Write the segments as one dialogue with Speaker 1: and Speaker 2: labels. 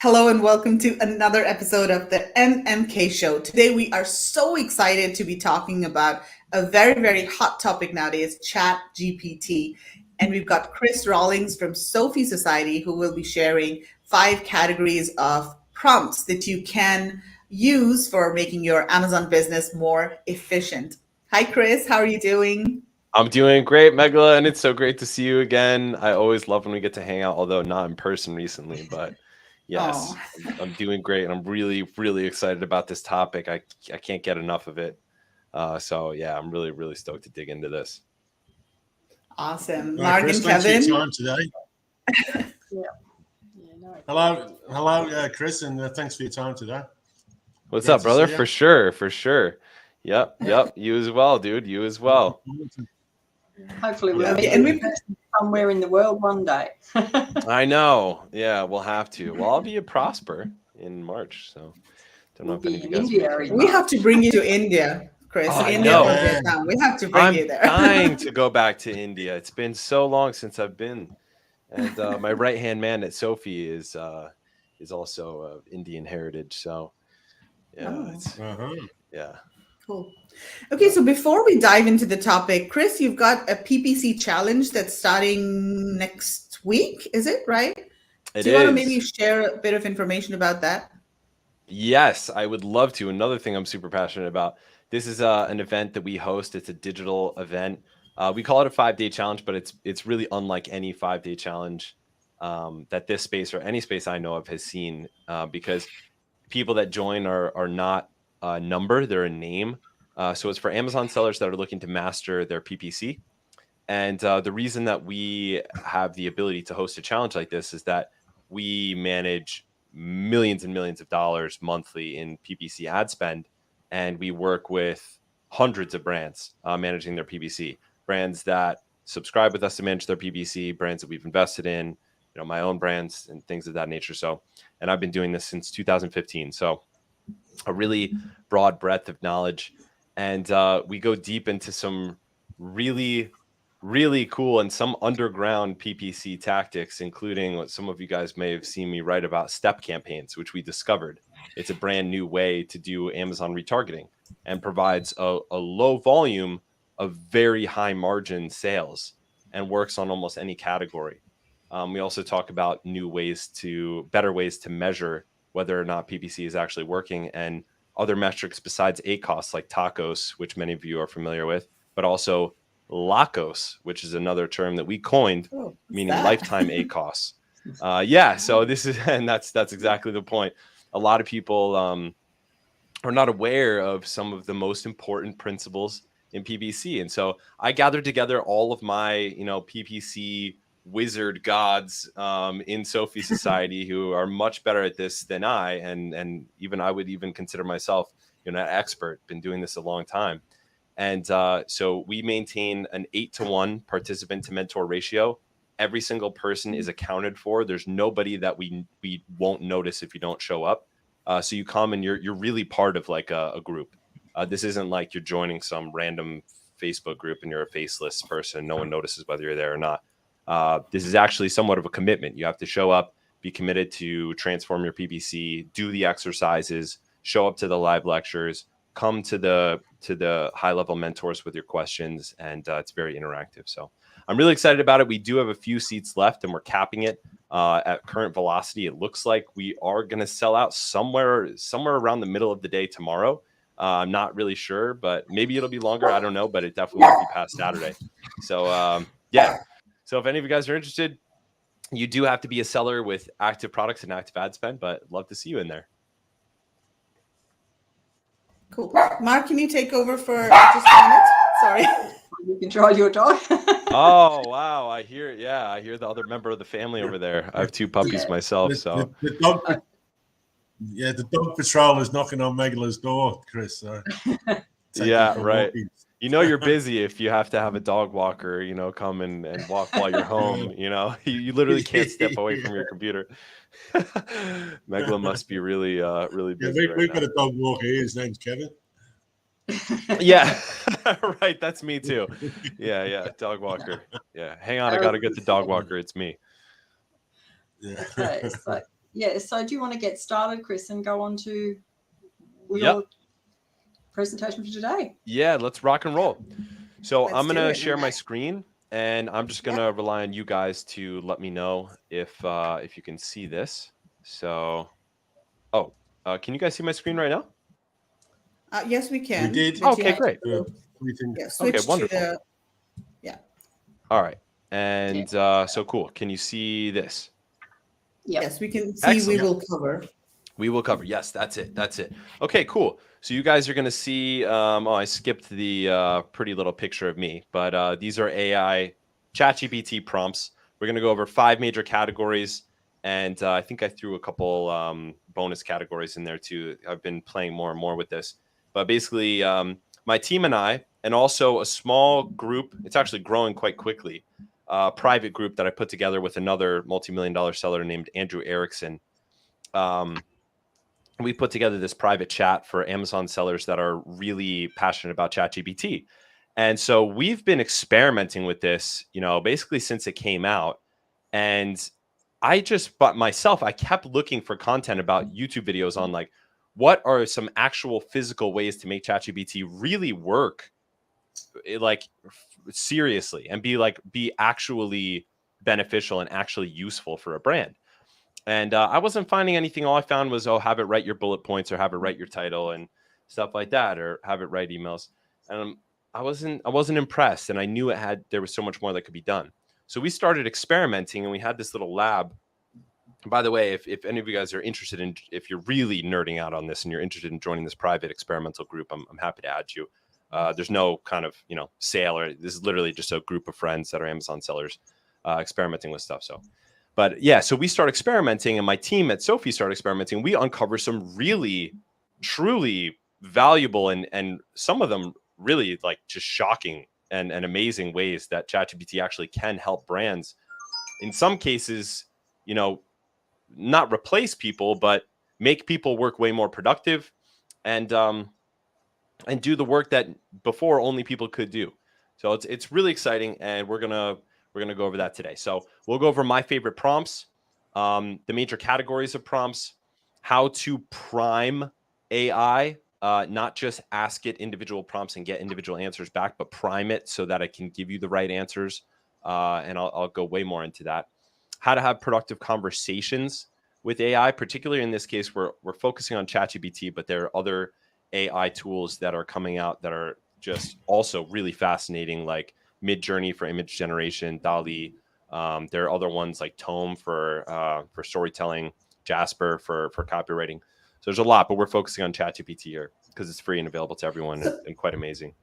Speaker 1: Hello and welcome to another episode of the MMK Show. Today we are so excited to be talking about a very, very hot topic nowadays, ChatGPT. And we've got Chris Rawlings from Sophie Society who will be sharing 5 categories of prompts that you can use for making your Amazon business more efficient. Hi, Chris. How are you doing?
Speaker 2: I'm doing great, Megala, and it's so great to see you again. I always love when we get to hang out, although not in person recently, but
Speaker 1: Oh,
Speaker 2: yes, I'm doing great, and I'm really, really excited about this topic. I can't get enough of it. So yeah, I'm really, really stoked to dig into this.
Speaker 1: awesome.
Speaker 3: Hi,
Speaker 1: Mark
Speaker 3: Chris.
Speaker 1: and
Speaker 3: Thanks for your
Speaker 1: Kevin.
Speaker 3: time today.
Speaker 4: Yeah. Yeah, no,
Speaker 3: Hello, Chris, and thanks for your time today.
Speaker 2: What's
Speaker 3: Great
Speaker 2: up,
Speaker 3: to
Speaker 2: brother?
Speaker 3: see you.
Speaker 2: For sure, for sure. Yep. You as well, dude. You as well.
Speaker 4: hopefully we'll
Speaker 2: Yeah.
Speaker 4: meet
Speaker 1: And
Speaker 4: in
Speaker 1: we've
Speaker 4: person somewhere in the world one day.
Speaker 2: I know. Yeah, we'll have to. Well, I'll be at Prosper in March, so don't know
Speaker 4: We'll
Speaker 2: if any of
Speaker 4: be
Speaker 2: you
Speaker 4: in
Speaker 2: guys
Speaker 4: India
Speaker 2: will be
Speaker 4: in
Speaker 2: coming.
Speaker 1: We have to bring you to India, Chris.
Speaker 2: Oh, I
Speaker 1: India
Speaker 2: know.
Speaker 1: or Vietnam. We have to bring you
Speaker 2: I'm
Speaker 1: there.
Speaker 2: dying to go back to India. It's been so long since I've been, and my right hand man at Sophie is also of Indian heritage. So yeah,
Speaker 1: Oh,
Speaker 2: it's yeah.
Speaker 1: cool. Okay, so before we dive into the topic, Chris, you've got a PPC challenge that's starting next week, is it right?
Speaker 2: It
Speaker 1: Do you want to maybe
Speaker 2: is.
Speaker 1: share a bit of information about that?
Speaker 2: Yes, I would love to. Another thing I'm super passionate about. This is an event that we host. It's a digital event. We call it a 5-day challenge, but it's really unlike any 5-day challenge that this space or any space I know of has seen, because people that join are not a number, they're a name. So it's for Amazon sellers that are looking to master their PPC. And the reason that we have the ability to host a challenge like this is that we manage millions and millions of dollars monthly in PPC ad spend. And we work with hundreds of brands managing their PPC, brands that subscribe with us to manage their PPC, brands that we've invested in, my own brands and things of that nature. So, and I've been doing this since 2015. So a really broad breadth of knowledge. And we go deep into some really, really cool and some underground PPC tactics, including what some of you guys may have seen me write about, step campaigns, which we discovered. It's a brand new way to do Amazon retargeting and provides a low volume of very high margin sales and works on almost any category. We also talk about better ways to measure whether or not PPC is actually working, and other metrics besides ACOS, like TACOS, which many of you are familiar with, but also LACOS, which is another term that we coined, meaning lifetime ACOS. So this is, and that's exactly the point. A lot of people are not aware of some of the most important principles in PPC. And so I gathered together all of my, PPC wizard gods in Sophie Society who are much better at this than I, and even I would even consider myself, an expert. Been doing this a long time, and so we maintain an 8-to-1 participant to mentor ratio. Every single person is accounted for. There's nobody that we won't notice if you don't show up. So you come and you're really part of like a group. This isn't like you're joining some random Facebook group and you're a faceless person. No one notices whether you're there or not. This is actually somewhat of a commitment. You have to show up, be committed to transform your PPC, do the exercises, show up to the live lectures, come to the high level mentors with your questions, and it's very interactive. So I'm really excited about it. We do have a few seats left, and we're capping it at current velocity. It looks like we are going to sell out somewhere around the middle of the day tomorrow. I'm not really sure, but maybe it'll be longer. I don't know, but it definitely won't be past Saturday. So yeah. So if any of you guys are interested, you do have to be a seller with active products and active ad spend, but love to see you in there.
Speaker 1: Cool. Mark, can you take over for just a minute? Sorry.
Speaker 4: You control your dog.
Speaker 2: Oh, wow. I hear the other member of the family over there. I have 2 puppies myself. So
Speaker 3: The dog patrol is knocking on Megala's door, Chris. So
Speaker 2: yeah, right. You're busy if you have to have a dog walker, come and walk while you're home. You literally can't step away from your computer. Megala must be really, really busy.
Speaker 3: We've got a dog walker here. His name's Kevin.
Speaker 2: Yeah, right. That's me too. Yeah. Dog walker. Yeah. Hang on. I got to get the dog walker. It's me.
Speaker 3: Yeah.
Speaker 4: Okay, so Yeah. So do you want to get started, Chris, and go on to
Speaker 2: Yep.
Speaker 4: your presentation for today?
Speaker 2: Yeah, let's rock and roll. So
Speaker 1: Let's
Speaker 2: I'm
Speaker 1: do
Speaker 2: gonna
Speaker 1: it.
Speaker 2: share my screen, and I'm just gonna rely on you guys to let me know if you can see this. So, can you guys see my screen right now?
Speaker 1: Yes, we can.
Speaker 3: We did.
Speaker 1: But you
Speaker 2: Okay,
Speaker 1: have
Speaker 2: great.
Speaker 1: to,
Speaker 3: Everything.
Speaker 1: switch to
Speaker 2: wonderful.
Speaker 1: the. Yeah.
Speaker 2: All right, and so cool. Can you see this?
Speaker 4: Yep.
Speaker 1: Yes, we can see.
Speaker 2: Excellent.
Speaker 1: We will cover.
Speaker 2: We will cover. Yes, that's it. That's it. Okay, cool. So you guys are going to see, I skipped the pretty little picture of me, but these are AI ChatGPT prompts. We're going to go over 5 major categories. And I think I threw a couple bonus categories in there too. I've been playing more and more with this. But basically, my team and I, and also a small group, it's actually growing quite quickly, private group that I put together with another multi-million-dollar seller named Andrew Erickson. We put together this private chat for Amazon sellers that are really passionate about ChatGPT. And so we've been experimenting with this, basically since it came out. And but myself, I kept looking for content about YouTube videos on like, what are some actual physical ways to make ChatGPT really work, seriously, and be actually beneficial and actually useful for a brand. And I wasn't finding anything. All I found was, have it write your bullet points, or have it write your title and stuff like that, or have it write emails. And I wasn't impressed. And I knew there was so much more that could be done. So we started experimenting, and we had this little lab. And by the way, if any of you guys are interested if you're really nerding out on this and you're interested in joining this private experimental group, I'm happy to add you. There's no kind of, sale, or this is literally just a group of friends that are Amazon sellers experimenting with stuff. But yeah, so we start experimenting, and my team at Sophie started experimenting. We uncover some really, truly valuable and some of them really just shocking and amazing ways that ChatGPT actually can help brands. In some cases, not replace people, but make people work way more productive and do the work that before only people could do. So it's really exciting, and we're gonna go over that today. So we'll go over my favorite prompts, the major categories of prompts, how to prime AI, not just ask it individual prompts and get individual answers back, but prime it so that it can give you the right answers. And I'll go way more into that. How to have productive conversations with AI, particularly in this case, we're focusing on ChatGPT, but there are other AI tools that are coming out that are just also really fascinating, like Midjourney for image generation, DALL-E. There are other ones like Tome for storytelling, Jasper for copywriting. So there's a lot, but we're focusing on ChatGPT here because it's free and available to everyone, and quite amazing.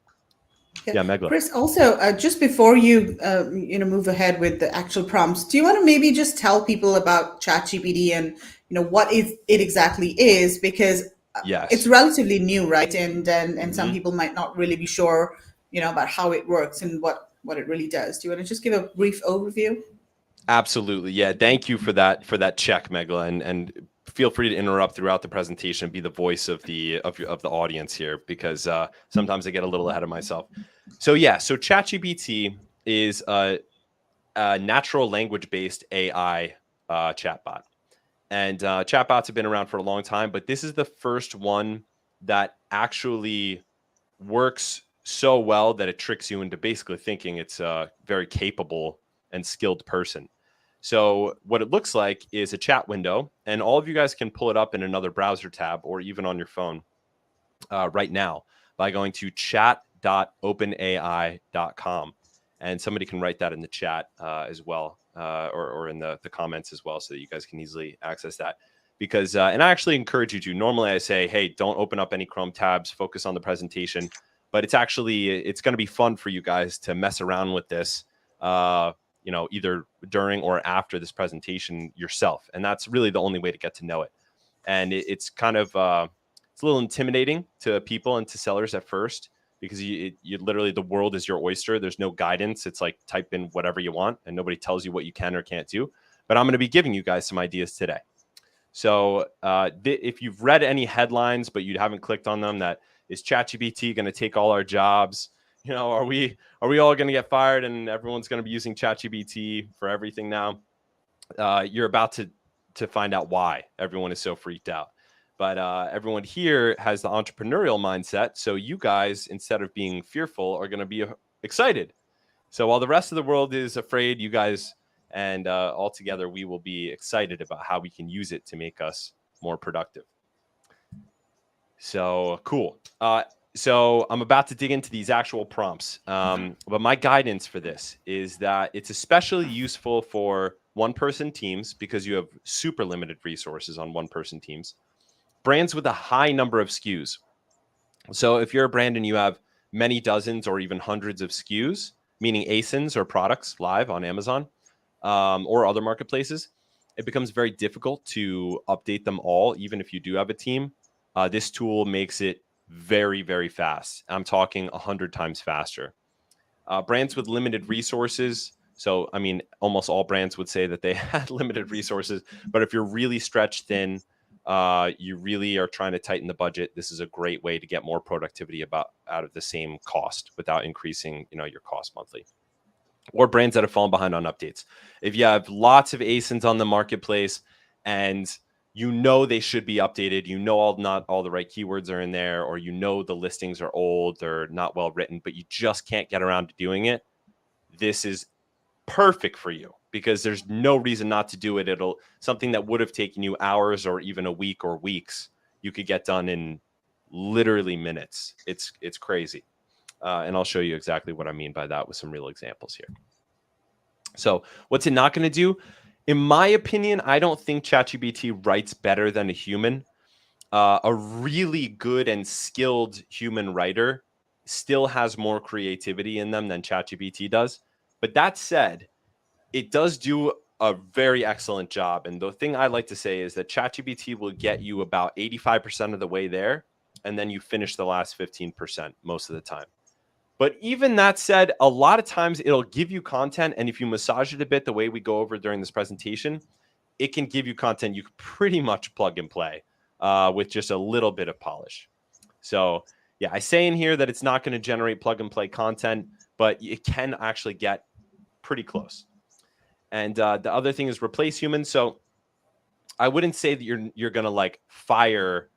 Speaker 2: Yeah, Megla.
Speaker 1: Chris, also, just before you move ahead with the actual prompts, do you want to maybe just tell people about ChatGPT and what it exactly is, because
Speaker 2: Yes,
Speaker 1: it's relatively new, right? And some people might not really be sure, about how it works and what it really does. Do you want to just give a brief overview?
Speaker 2: Absolutely. Yeah. Thank you for that check, Megla, and feel free to interrupt throughout the presentation, be the voice of the audience here, because sometimes I get a little ahead of myself. So ChatGPT is a natural language based AI chatbot, and chatbots have been around for a long time, but this is the first one that actually works so well that it tricks you into basically thinking it's a very capable and skilled person. So what it looks like is a chat window, and all of you guys can pull it up in another browser tab or even on your phone right now by going to chat.openai.com. And somebody can write that in the chat as well, or in the comments as well, so that you guys can easily access that. Because, and I actually encourage you to, normally I say, hey, don't open up any Chrome tabs, focus on the presentation. But it's going to be fun for you guys to mess around with this, either during or after this presentation yourself. And that's really the only way to get to know it. And it's kind of, it's a little intimidating to people and to sellers at first, because you literally, the world is your oyster. There's no guidance. It's like type in whatever you want and nobody tells you what you can or can't do. But I'm going to be giving you guys some ideas today. So if you've read any headlines, but you haven't clicked on them, that is ChatGPT going to take all our jobs? Are we all going to get fired and everyone's going to be using ChatGPT for everything now? You're about to to find out why everyone is so freaked out. But everyone here has the entrepreneurial mindset. So you guys, instead of being fearful, are going to be excited. So while the rest of the world is afraid, you guys and all together, we will be excited about how we can use it to make us more productive. So cool. So I'm about to dig into these actual prompts. But my guidance for this is that it's especially useful for one-person teams because you have super limited resources on one-person teams. Brands with a high number of SKUs. So if you're a brand and you have many dozens or even hundreds of SKUs, meaning ASINs or products live on Amazon or other marketplaces, it becomes very difficult to update them all, even if you do have a team. This tool makes it very, very fast. I'm talking 100 times faster. Brands with limited resources. So, I mean, almost all brands would say that they had limited resources, but if you're really stretched thin, you really are trying to tighten the budget, this is a great way to get more productivity out of the same cost without increasing, your cost monthly. Or brands that have fallen behind on updates. If you have lots of ASINs on the marketplace and they should be updated, not all the right keywords are in there, or the listings are old, they're not well written, but you just can't get around to doing it, this is perfect for you because there's no reason not to do it. Something that would have taken you hours or even a week or weeks, you could get done in literally minutes. It's crazy. And I'll show you exactly what I mean by that with some real examples here. So what's it not going to do? In my opinion, I don't think ChatGPT writes better than a human. A really good and skilled human writer still has more creativity in them than ChatGPT does. But that said, it does do a very excellent job. And the thing I like to say is that ChatGPT will get you about 85% of the way there, and then you finish the last 15% most of the time. But even that said, a lot of times it'll give you content, and if you massage it a bit the way we go over during this presentation, it can give you content you can pretty much plug and play with just a little bit of polish. So yeah, I say in here that it's not going to generate plug and play content, but it can actually get pretty close. And the other thing is replace humans. So I wouldn't say that you're going to fire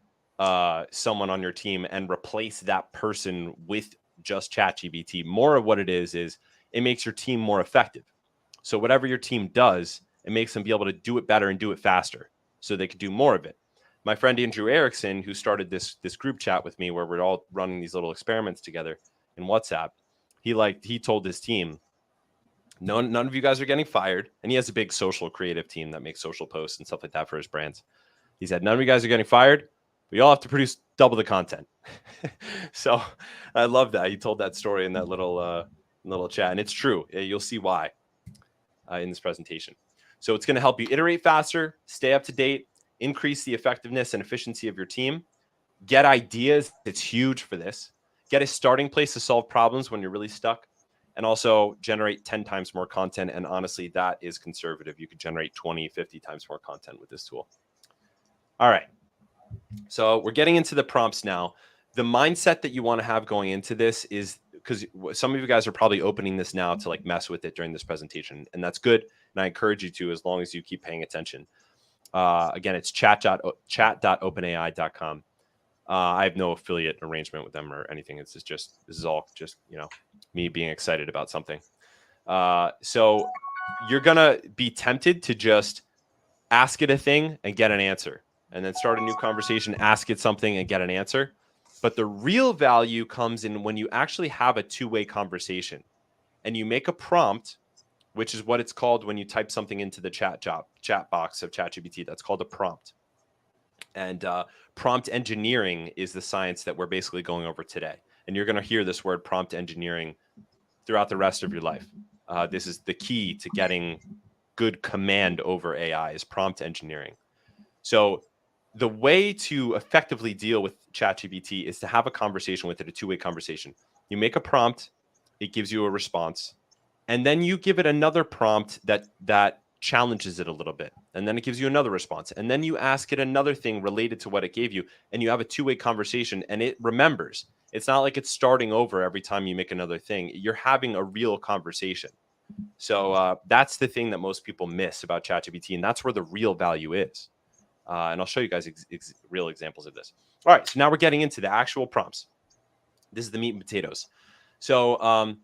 Speaker 2: someone on your team and replace that person with just ChatGPT. More of what it is it makes your team more effective. So whatever your team does, it makes them be able to do it better and do it faster so they could do more of it. My friend Andrew Erickson, who started this group chat with me where we're all running these little experiments together in WhatsApp, he told his team, none of you guys are getting fired. And he has a big social creative team that makes social posts and stuff like that for his brands. He said, none of you guys are getting fired. We all have to produce double the content. So I love that. He told that story in that little chat. And it's true. You'll see why in this presentation. So it's going to help you iterate faster, stay up to date, increase the effectiveness and efficiency of your team, get ideas. It's huge for this. Get a starting place to solve problems when you're really stuck, and also generate 10 times more content. And honestly, that is conservative. You could generate 20, 50 times more content with this tool. All right. So we're getting into the prompts now. The mindset that you want to have going into this is, because some of you guys are probably opening this now to mess with it during this presentation, and that's good. And I encourage you to, as long as you keep paying attention. Again, it's chat.openai.com. I have no affiliate arrangement with them or anything. This is all just me being excited about something. So you're gonna be tempted to just ask it a thing and get an answer, and then start a new conversation, ask it something and get an answer. But the real value comes in when you actually have a two-way conversation and you make a prompt, which is what it's called when you type something into the chat box of ChatGPT. That's called a prompt. And prompt engineering is the science that we're basically going over today. And you're going to hear this word prompt engineering throughout the rest of your life. This is the key to getting good command over AI is prompt engineering. So the way to effectively deal with ChatGPT is to have a conversation with it, a two-way conversation. You make a prompt, it gives you a response, and then you give it another prompt that challenges it a little bit, and then it gives you another response, and then you ask it another thing related to what it gave you, and you have a two-way conversation, and it remembers. It's not like it's starting over every time you make another thing. You're having a real conversation. So that's the thing that most people miss about ChatGPT, and that's where the real value is. And I'll show you guys real examples of this. All right, so now we're getting into the actual prompts. This is the meat and potatoes. So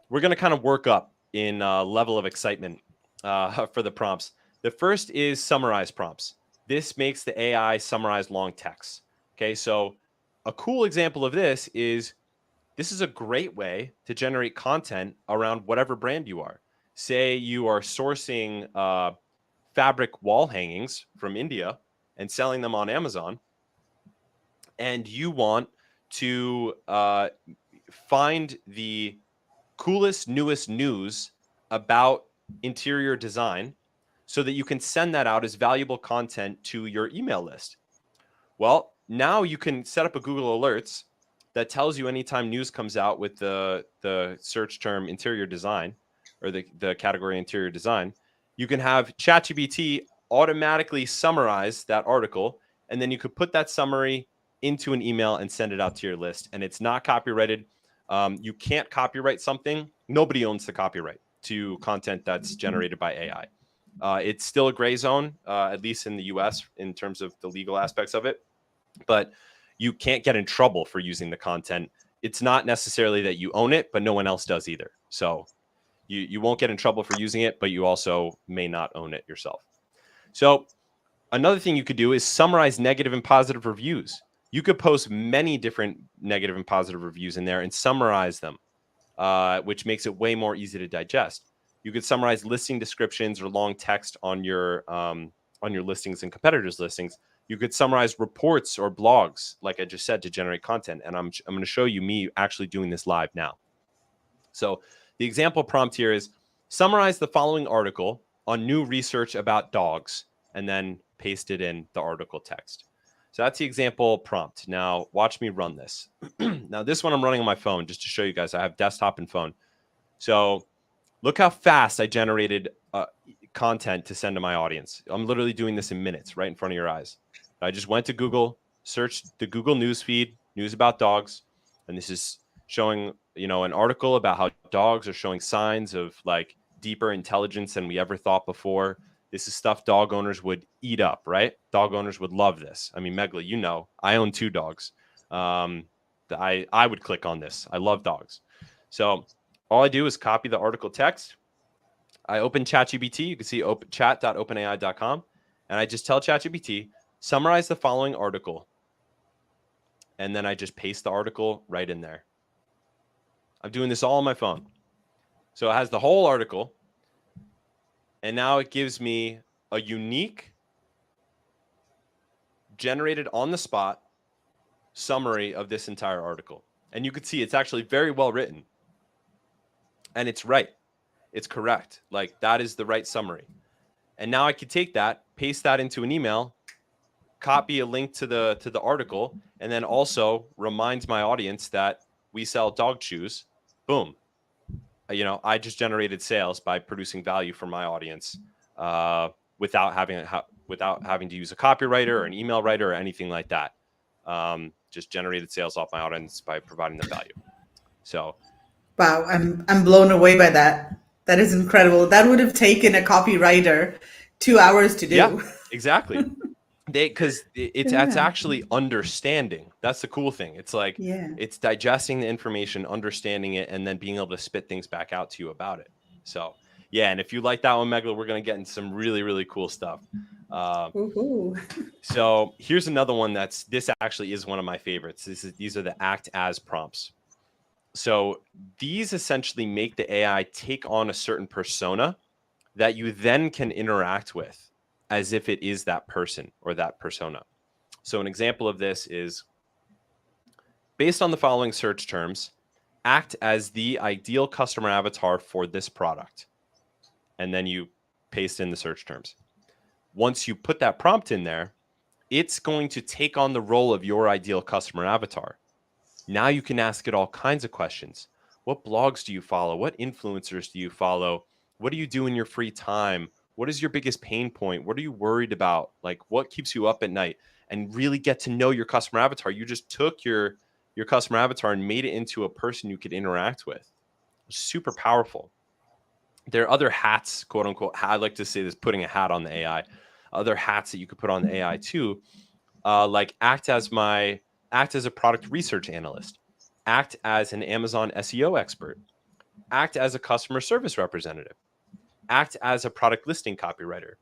Speaker 2: we're going to kind of work up in level of excitement for the prompts. The first is summarize prompts. This makes the AI summarize long texts. Okay, so a cool example of this is a great way to generate content around whatever brand you are. Say you are sourcing fabric wall hangings from India and selling them on Amazon, and you want to find the coolest, newest news about interior design so that you can send that out as valuable content to your email list. Well, now you can set up a Google Alerts that tells you anytime news comes out with the search term interior design or the category interior design. You can have ChatGPT automatically summarize that article, and then you could put that summary into an email and send it out to your list. And it's not copyrighted. You can't copyright something. Nobody owns the copyright to content that's generated by AI. It's still a gray zone, at least in the US, in terms of the legal aspects of it. But you can't get in trouble for using the content. It's not necessarily that you own it, but no one else does either. So you won't get in trouble for using it, but you also may not own it yourself. So another thing you could do is summarize negative and positive reviews. You could post many different negative and positive reviews in there and summarize them, which makes it way more easy to digest. You could summarize listing descriptions or long text on your listings and competitors' listings. You could summarize reports or blogs, like I just said, to generate content. And I'm going to show you me actually doing this live now. So the example prompt here is summarize the following article on new research about dogs, and then paste it in the article text. So that's the example prompt. Now watch me run this. Now this one I'm running on my phone just to show you guys. I have desktop and phone. So look how fast I generated content to send to my audience. I'm literally doing this in minutes right in front of your eyes. I just went to Google, searched the Google news feed, news about dogs, and this is showing, an article about how dogs are showing signs of like deeper intelligence than we ever thought before. This is stuff dog owners would eat up, right? Dog owners would love this. I mean, Megla, I own 2 dogs. I would click on this. I love dogs. So all I do is copy the article text. I open ChatGPT. You can see chat.openai.com. And I just tell ChatGPT, summarize the following article. And then I just paste the article right in there. I'm doing this all on my phone. So it has the whole article. And now it gives me a unique, generated on the spot summary of this entire article. And you can see it's actually very well written. And it's right. It's correct. Like that is the right summary. And now I could take that, paste that into an email, copy a link to the article, and then also reminds my audience that we sell dog chews. Boom. I just generated sales by producing value for my audience without having to use a copywriter or an email writer or anything like that. Just generated sales off my audience by providing them value. So,
Speaker 1: wow, I'm blown away by that. That is incredible. That would have taken a copywriter 2 hours to do.
Speaker 2: Yeah, exactly. Because it's actually understanding. That's the cool thing. It's like it's digesting the information, understanding it, and then being able to spit things back out to you about it. So and if you like that one, Megla, we're going to get into some really, really cool stuff. So here's another one this actually is one of my favorites. These are the act as prompts. So these essentially make the AI take on a certain persona that you then can interact with as if it is that person or that persona. So an example of this is, based on the following search terms, act as the ideal customer avatar for this product. And then you paste in the search terms. Once you put that prompt in there, it's going to take on the role of your ideal customer avatar. Now you can ask it all kinds of questions. What blogs do you follow? What influencers do you follow? What do you do in your free time? What is your biggest pain point? What are you worried about? Like, what keeps you up at night? And really get to know your customer avatar. You just took your customer avatar and made it into a person you could interact with. Super powerful. There are other hats, quote unquote. I like to say this, putting a hat on the AI. Other hats that you could put on the AI too, like act as a product research analyst, act as an Amazon SEO expert, act as a customer service representative, act as a product listing copywriter,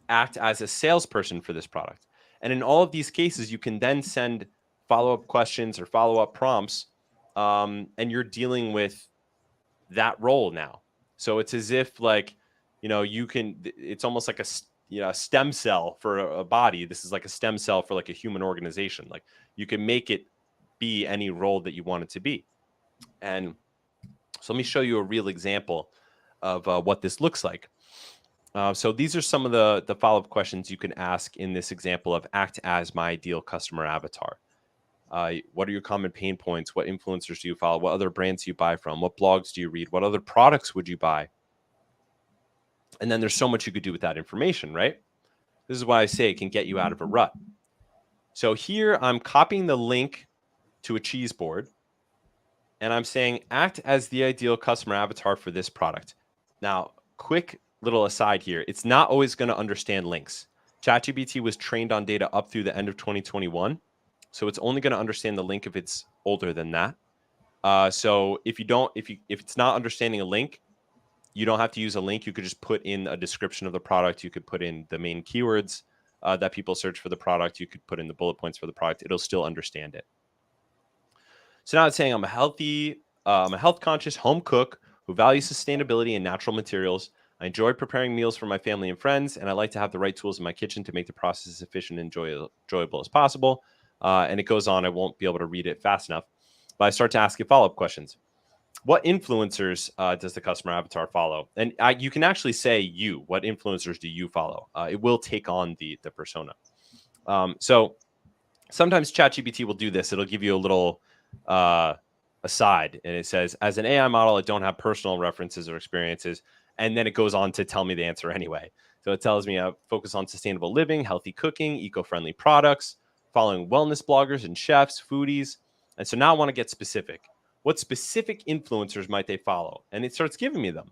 Speaker 2: act as a salesperson for this product. And in all of these cases, you can then send follow-up questions or follow-up prompts, and you're dealing with that role now. So it's as if like, it's almost like a stem cell for a body. This is like a stem cell for like a human organization. Like you can make it be any role that you want it to be. And so let me show you a real example of what this looks like. So these are some of the follow-up questions you can ask in this example of act as my ideal customer avatar. What are your common pain points? What influencers do you follow? What other brands do you buy from? What blogs do you read? What other products would you buy? And then there's so much you could do with that information, right? This is why I say it can get you out of a rut. So here I'm copying the link to a cheese board, and I'm saying act as the ideal customer avatar for this product. Now, quick little aside here. It's not always going to understand links. ChatGPT was trained on data up through the end of 2021. So it's only going to understand the link if it's older than that. So if it's not understanding a link, you don't have to use a link. You could just put in a description of the product. You could put in the main keywords that people search for the product. You could put in the bullet points for the product. It'll still understand it. So now it's saying I'm a health conscious home cook who values sustainability and natural materials. I enjoy preparing meals for my family and friends, and I like to have the right tools in my kitchen to make the process as efficient and enjoyable as possible. And it goes on. I won't be able to read it fast enough, but I start to ask you follow-up questions. What influencers does the customer avatar follow? And you can actually say what influencers do you follow? It will take on the persona. So sometimes ChatGPT will do this. It'll give you a little aside, and it says, as an AI model, I don't have personal references or experiences. And then it goes on to tell me the answer anyway. So it tells me I focus on sustainable living, healthy cooking, eco-friendly products, following wellness bloggers and chefs, foodies. And so now I want to get specific. What specific influencers might they follow? And it starts giving me them.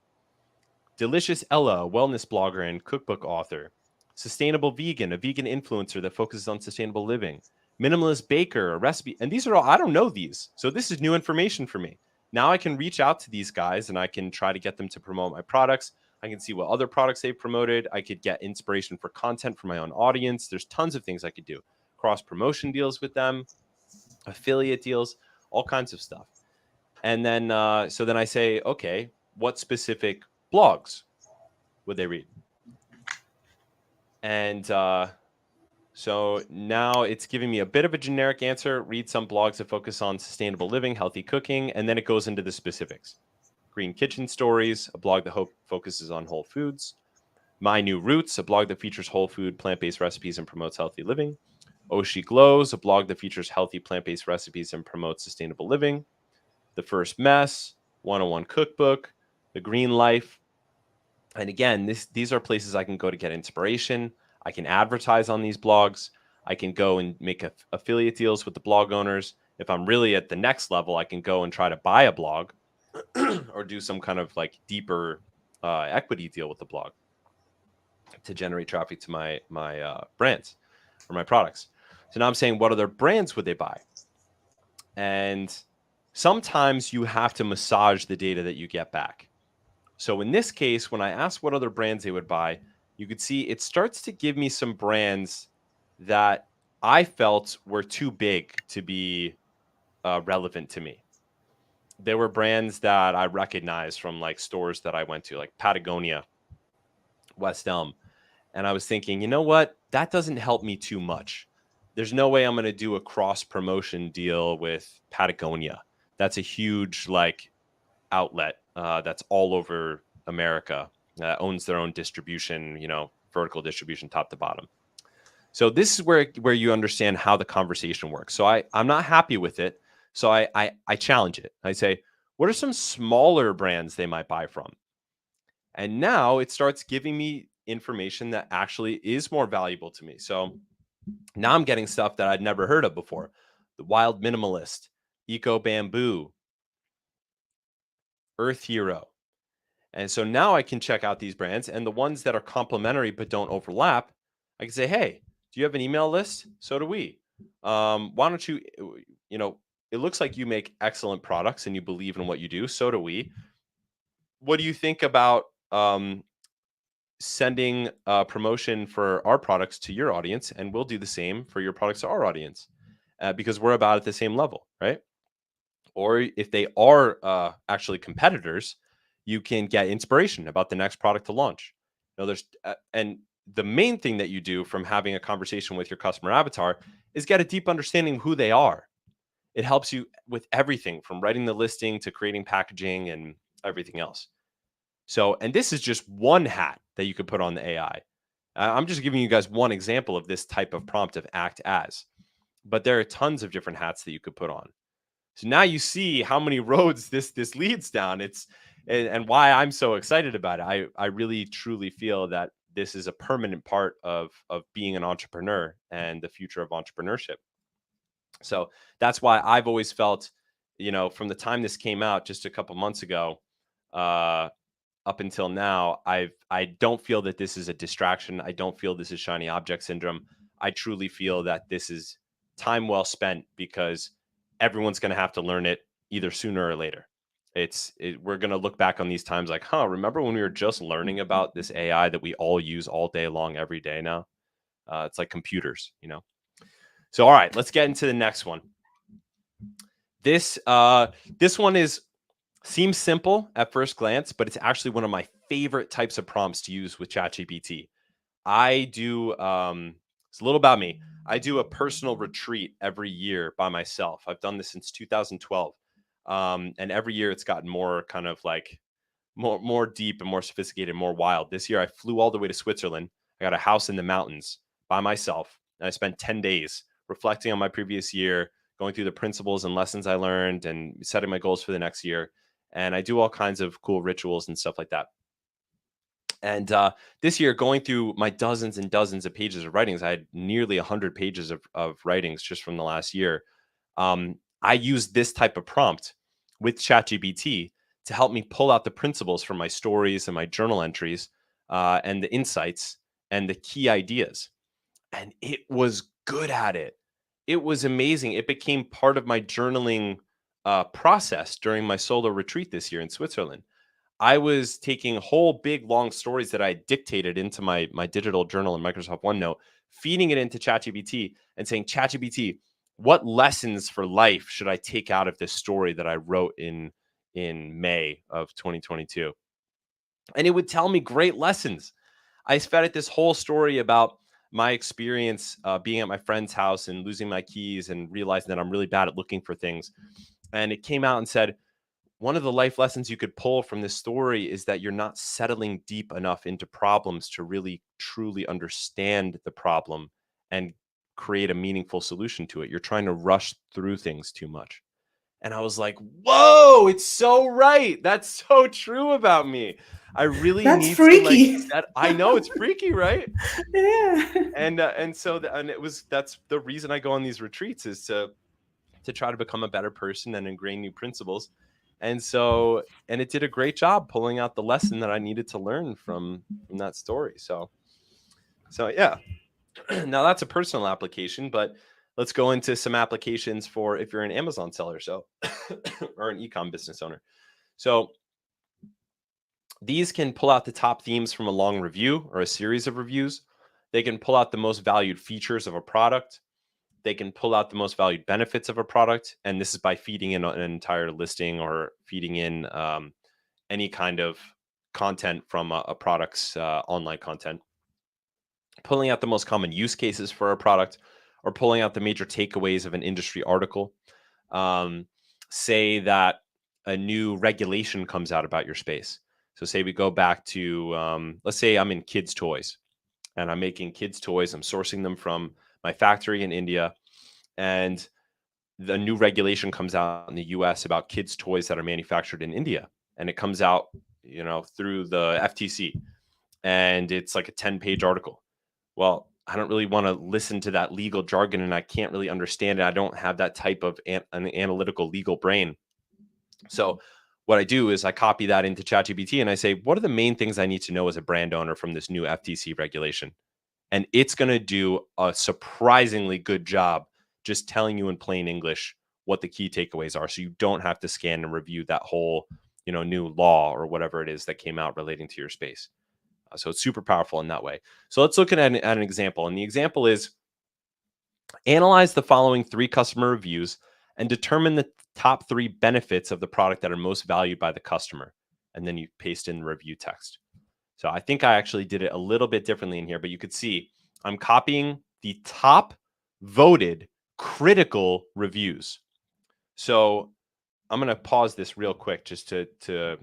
Speaker 2: Delicious Ella, a wellness blogger and cookbook author. Sustainable Vegan, a vegan influencer that focuses on sustainable living. Minimalist Baker, a recipe. And these are all, I don't know these. So this is new information for me. Now I can reach out to these guys and I can try to get them to promote my products. I can see what other products they've promoted. I could get inspiration for content for my own audience. There's tons of things I could do. Cross promotion deals with them, affiliate deals, all kinds of stuff. And then, so then I say, okay, what specific blogs would they read? And so now it's giving me a bit of a generic answer. Read some blogs that focus on sustainable living, healthy cooking, and then it goes into the specifics. Green Kitchen Stories, a blog that focuses on whole foods. My New Roots, a blog that features whole food, plant-based recipes and promotes healthy living. Oshi Glows, a blog that features healthy plant-based recipes and promotes sustainable living. The First Mess, 101 Cookbook, The Green Life. And again, these are places I can go to get inspiration. I can advertise on these blogs. I can go and make affiliate deals with the blog owners. If I'm really at the next level, I can go and try to buy a blog or do some kind of like deeper equity deal with the blog to generate traffic to my brands or my products. So now I'm saying, what other brands would they buy? And sometimes you have to massage the data that you get back. So in this case, when I asked what other brands they would buy, you could see it starts to give me some brands that I felt were too big to be relevant to me. There were brands that I recognized from like stores that I went to, like Patagonia, West Elm. And I was thinking, you know what? That doesn't help me too much. There's no way I'm going to do a cross promotion deal with Patagonia. That's a huge like outlet that's all over America, owns their own distribution, vertical distribution, top to bottom. So this is where you understand how the conversation works. So I'm not happy with it. So I challenge it. I say, what are some smaller brands they might buy from? And now it starts giving me information that actually is more valuable to me. So now I'm getting stuff that I'd never heard of before. The Wild Minimalist, Eco Bamboo, Earth Hero. And so now I can check out these brands, and the ones that are complementary but don't overlap, I can say, hey, do you have an email list? So do we. Why don't you, it looks like you make excellent products and you believe in what you do. So do we. What do you think about sending a promotion for our products to your audience, and we'll do the same for your products to our audience, because we're about at the same level, right? Or if they are actually competitors, you can get inspiration about the next product to launch. There's and the main thing that you do from having a conversation with your customer avatar is get a deep understanding of who they are. It helps you with everything from writing the listing to creating packaging and everything else. So, and this is just one hat that you could put on the AI. I'm just giving you guys one example of this type of prompt of act as, but there are tons of different hats that you could put on. So now you see how many roads this leads down. And why I'm so excited about it. I really truly feel that this is a permanent part of being an entrepreneur and the future of entrepreneurship. So that's why I've always felt, from the time this came out just a couple months ago, up until now, I don't feel that this is a distraction. I don't feel this is shiny object syndrome. I truly feel that this is time well spent, because everyone's going to have to learn it either sooner or later. We're going to look back on these times like, remember when we were just learning about this AI that we all use all day long, every day now? It's like computers, So, all right, let's get into the next one. This one seems simple at first glance, but it's actually one of my favorite types of prompts to use with ChatGPT. I do, it's a little about me. I do a personal retreat every year by myself. I've done this since 2012. And every year it's gotten more kind of like more deep and more sophisticated, more wild. This year I flew all the way to Switzerland. I got a house in the mountains by myself. And I spent 10 days reflecting on my previous year, going through the principles and lessons I learned and setting my goals for the next year. And I do all kinds of cool rituals and stuff like that. And this year, going through my dozens and dozens of pages of writings, I had nearly 100 pages of writings just from the last year. I used this type of prompt with ChatGPT to help me pull out the principles from my stories and my journal entries, and the insights and the key ideas. And it was good at it. It was amazing. It became part of my journaling process during my solo retreat this year in Switzerland. I was taking whole big long stories that I dictated into my digital journal in Microsoft OneNote, feeding it into ChatGPT and saying, ChatGPT, what lessons for life should I take out of this story that I wrote in May of 2022? And it would tell me great lessons. I fed it this whole story about my experience being at my friend's house and losing my keys and realizing that I'm really bad at looking for things. And it came out and said, one of the life lessons you could pull from this story is that you're not settling deep enough into problems to really truly understand the problem and create a meaningful solution to it. You're trying to rush through things too much. And I was like, whoa, it's so right. That's so true about me. I really
Speaker 1: That's
Speaker 2: need
Speaker 1: freaky.
Speaker 2: to I know it's freaky, right?
Speaker 1: Yeah.
Speaker 2: And that's the reason I go on these retreats, is to try to become a better person and ingrain new principles. And it did a great job pulling out the lesson that I needed to learn from that story. So yeah. Now that's a personal application, but let's go into some applications for if you're an Amazon seller, or an e-com business owner. So these can pull out the top themes from a long review or a series of reviews. They can pull out the most valued features of a product. They can pull out the most valued benefits of a product. And this is by feeding in an entire listing or feeding in any kind of content from a product's online content. Pulling out the most common use cases for a product, or pulling out the major takeaways of an industry article. Say that a new regulation comes out about your space. So say we go back to, let's say I'm in kids' toys and I'm making kids' toys. I'm sourcing them from my factory in India, and the new regulation comes out in the US about kids' toys that are manufactured in India. And it comes out, through the FTC, and it's like a 10-page article. Well, I don't really want to listen to that legal jargon, and I can't really understand it. I don't have that type of an analytical legal brain. So what I do is I copy that into ChatGPT and I say, what are the main things I need to know as a brand owner from this new FTC regulation? And it's going to do a surprisingly good job just telling you in plain English what the key takeaways are. So you don't have to scan and review that whole, new law or whatever it is that came out relating to your space. So it's super powerful in that way. So let's look at an example. And the example is analyze the following 3 customer reviews and determine the top 3 benefits of the product that are most valued by the customer. And then you paste in the review text. So I think I actually did it a little bit differently in here, but you could see I'm copying the top voted critical reviews. So I'm going to pause this real quick just to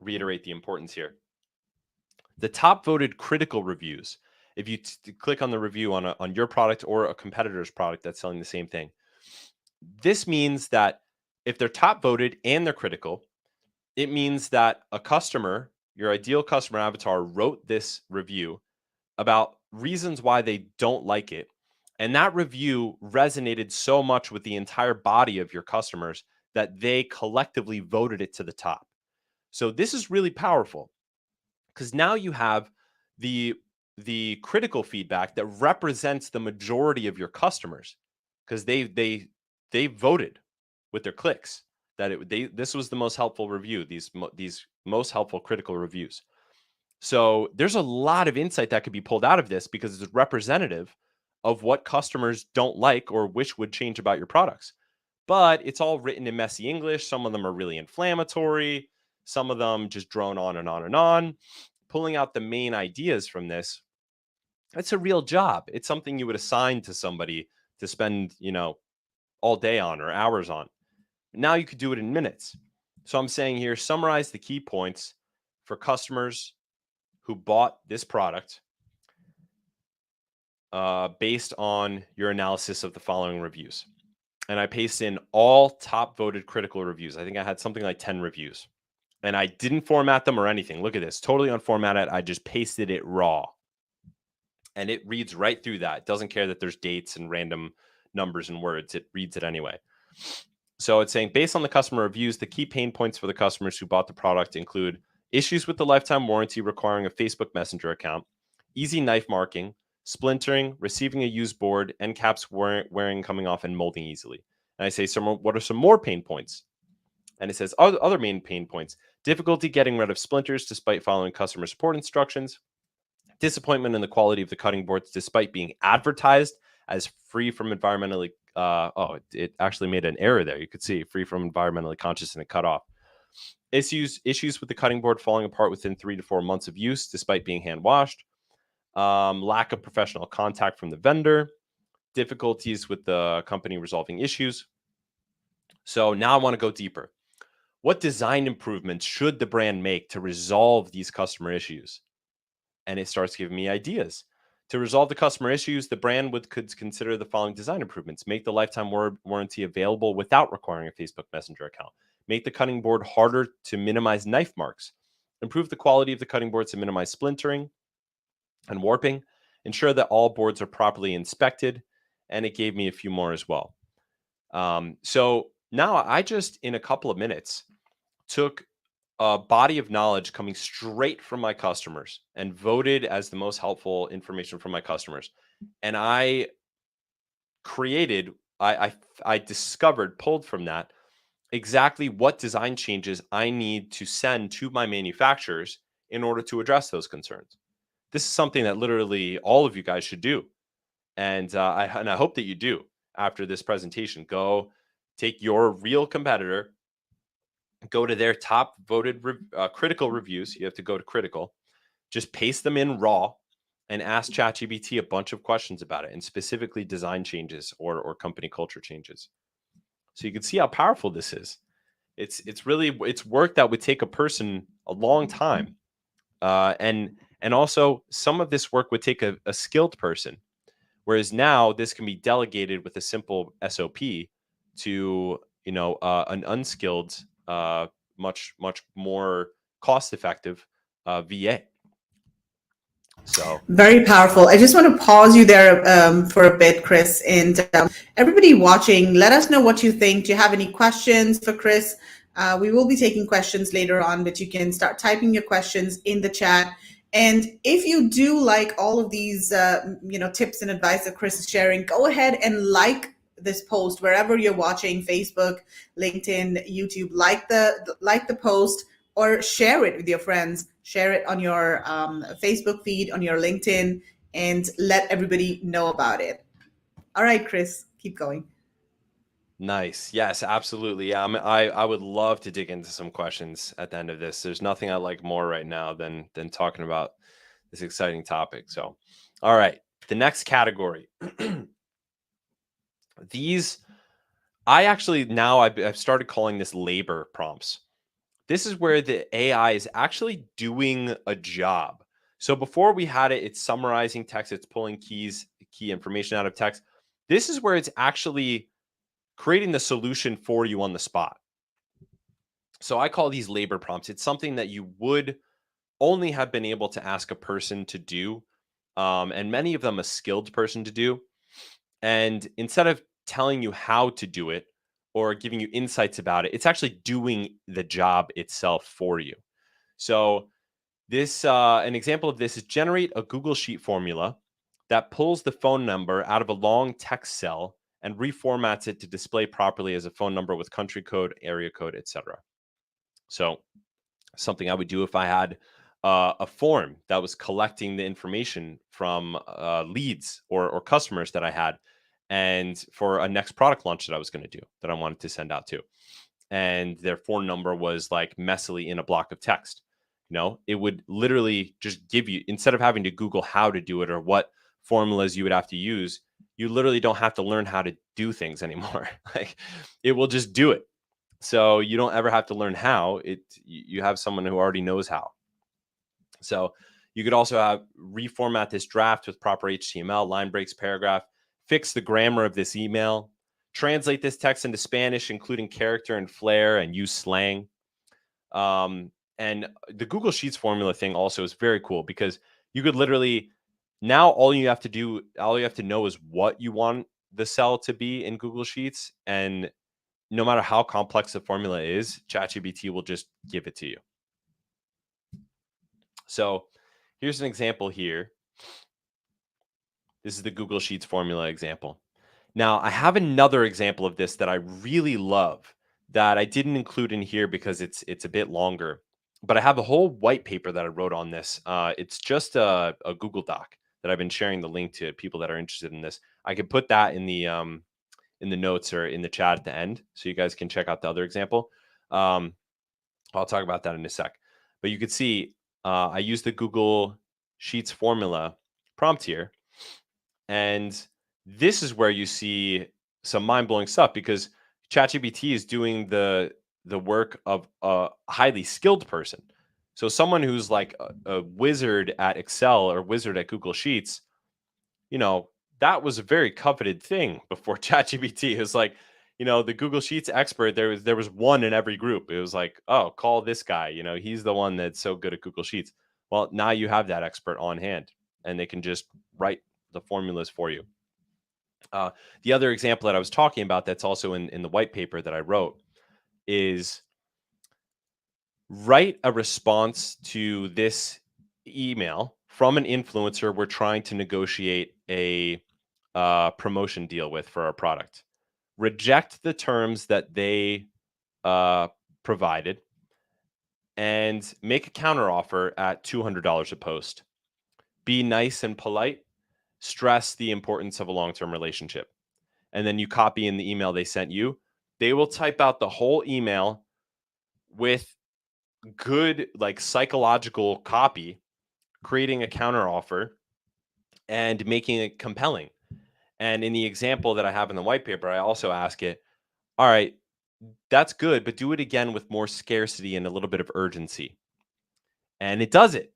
Speaker 2: reiterate the importance here. The top voted critical reviews, if you click on the review on your product or a competitor's product that's selling the same thing, this means that if they're top voted and they're critical, it means that a customer, your ideal customer avatar, wrote this review about reasons why they don't like it. And that review resonated so much with the entire body of your customers that they collectively voted it to the top. So this is really powerful because now you have the critical feedback that represents the majority of your customers because they voted with their clicks that this was the most helpful review, these most helpful critical reviews. So there's a lot of insight that could be pulled out of this because it's representative of what customers don't like or wish would change about your products. But it's all written in messy English. Some of them are really inflammatory. Some of them just drone on and on and on. Pulling out the main ideas from this, it's a real job. It's something you would assign to somebody to spend, all day on or hours on. Now you could do it in minutes. So I'm saying here, summarize the key points for customers who bought this product based on your analysis of the following reviews. And I paste in all top voted critical reviews. I think I had something like 10 reviews. And I didn't format them or anything. Look at this, totally unformatted. I just pasted it raw. And it reads right through that. It doesn't care that there's dates and random numbers and words. It reads it anyway. So it's saying, based on the customer reviews, the key pain points for the customers who bought the product include issues with the lifetime warranty requiring a Facebook Messenger account, easy knife marking, splintering, receiving a used board, end caps wearing coming off, and molding easily. And I say, what are some more pain points? And it says, other main pain points, difficulty getting rid of splinters despite following customer support instructions, disappointment in the quality of the cutting boards despite being advertised as free from environmentally, it actually made an error there. You could see free from environmentally conscious and it cut off. Issues with the cutting board falling apart within 3 to 4 months of use despite being hand washed. Lack of professional contact from the vendor. Difficulties with the company resolving issues. So now I want to go deeper. What design improvements should the brand make to resolve these customer issues? And it starts giving me ideas. To resolve the customer issues, the brand could consider the following design improvements. Make the lifetime warranty available without requiring a Facebook Messenger account. Make the cutting board harder to minimize knife marks. Improve the quality of the cutting boards to minimize splintering and warping. Ensure that all boards are properly inspected. And it gave me a few more as well. So now I just, in a couple of minutes, took a body of knowledge coming straight from my customers and voted as the most helpful information from my customers. And I created, I discovered, pulled from that exactly what design changes I need to send to my manufacturers in order to address those concerns. This is something that literally all of you guys should do. And I hope that you do after this presentation. Go take your real competitor, go to their top voted critical reviews. You have to go to critical, just paste them in raw and ask ChatGPT a bunch of questions about it, and specifically design changes or company culture changes. So you can see how powerful this is. It's really work that would take a person a long time. And also some of this work would take a skilled person. Whereas now this can be delegated with a simple SOP to, an unskilled, much more cost-effective VA. So
Speaker 1: very powerful. I just want to pause you there for a bit, Chris, and everybody watching, let us know what you think. Do you have any questions for Chris? We will be taking questions later on, but you can start typing your questions in the chat. And if you do like all of these, tips and advice that Chris is sharing, go ahead and like this post wherever you're watching: Facebook, LinkedIn, YouTube. Like the post, or share it with your friends. Share it on your Facebook feed, on your LinkedIn, and let everybody know about it. All right, Chris, keep going.
Speaker 2: Nice. Yes, absolutely. Yeah, I would love to dig into some questions at the end of this. There's nothing I like more right now than talking about this exciting topic. So, all right, the next category. These, I actually now I've started calling this labor prompts. This is where the AI is actually doing a job. So before we had it, it's summarizing text, it's pulling key information out of text. This is where it's actually creating the solution for you on the spot. So I call these labor prompts. It's something that you would only have been able to ask a person to do, and many of them a skilled person to do. And instead of telling you how to do it or giving you insights about it, it's actually doing the job itself for you. So this, an example of this is generate a Google Sheet formula that pulls the phone number out of a long text cell and reformats it to display properly as a phone number with country code, area code, etc. So something I would do if I had a form that was collecting the information from leads or customers that I had, and for a next product launch that I was going to do that I wanted to send out to, and their phone number was like messily in a block of text. It would literally just give you, instead of having to Google how to do it or what formulas you would have to use, you literally don't have to learn how to do things anymore. Like, it will just do it. So you don't ever have to learn how. You have someone who already knows how. So you could also have reformat this draft with proper HTML, line breaks, paragraph, fix the grammar of this email, translate this text into Spanish, including character and flair, and use slang. And the Google Sheets formula thing also is very cool, because you could literally, now all you have to know is what you want the cell to be in Google Sheets, and no matter how complex the formula is, ChatGPT will just give it to you. So here's an example here. This is the Google Sheets formula example. Now, I have another example of this that I really love that I didn't include in here because it's a bit longer, but I have a whole white paper that I wrote on this. It's just a Google Doc that I've been sharing the link to people that are interested in this. I can put that in the notes or in the chat at the end, so you guys can check out the other example. I'll talk about that in a sec. But you can see I use the Google Sheets formula prompt here. And this is where you see some mind-blowing stuff, because ChatGPT is doing the work of a highly skilled person. So someone who's like a wizard at Excel or wizard at Google Sheets, that was a very coveted thing before ChatGPT. It was like, the Google Sheets expert, there was one in every group. It was like, oh, call this guy, he's the one that's so good at Google Sheets. Well, now you have that expert on hand, and they can just write the formulas for you. The other example that I was talking about that's also in the white paper that I wrote is write a response to this email from an influencer we're trying to negotiate a promotion deal with for our product. Reject the terms that they provided and make a counteroffer at $200 a post. Be nice and polite. Stress the importance of a long-term relationship. And then you copy in the email they sent you. They will type out the whole email with good, like, psychological copy, creating a counteroffer and making it compelling. And in the example that I have in the white paper, I also ask it, all right, that's good, but do it again with more scarcity and a little bit of urgency. And it does it.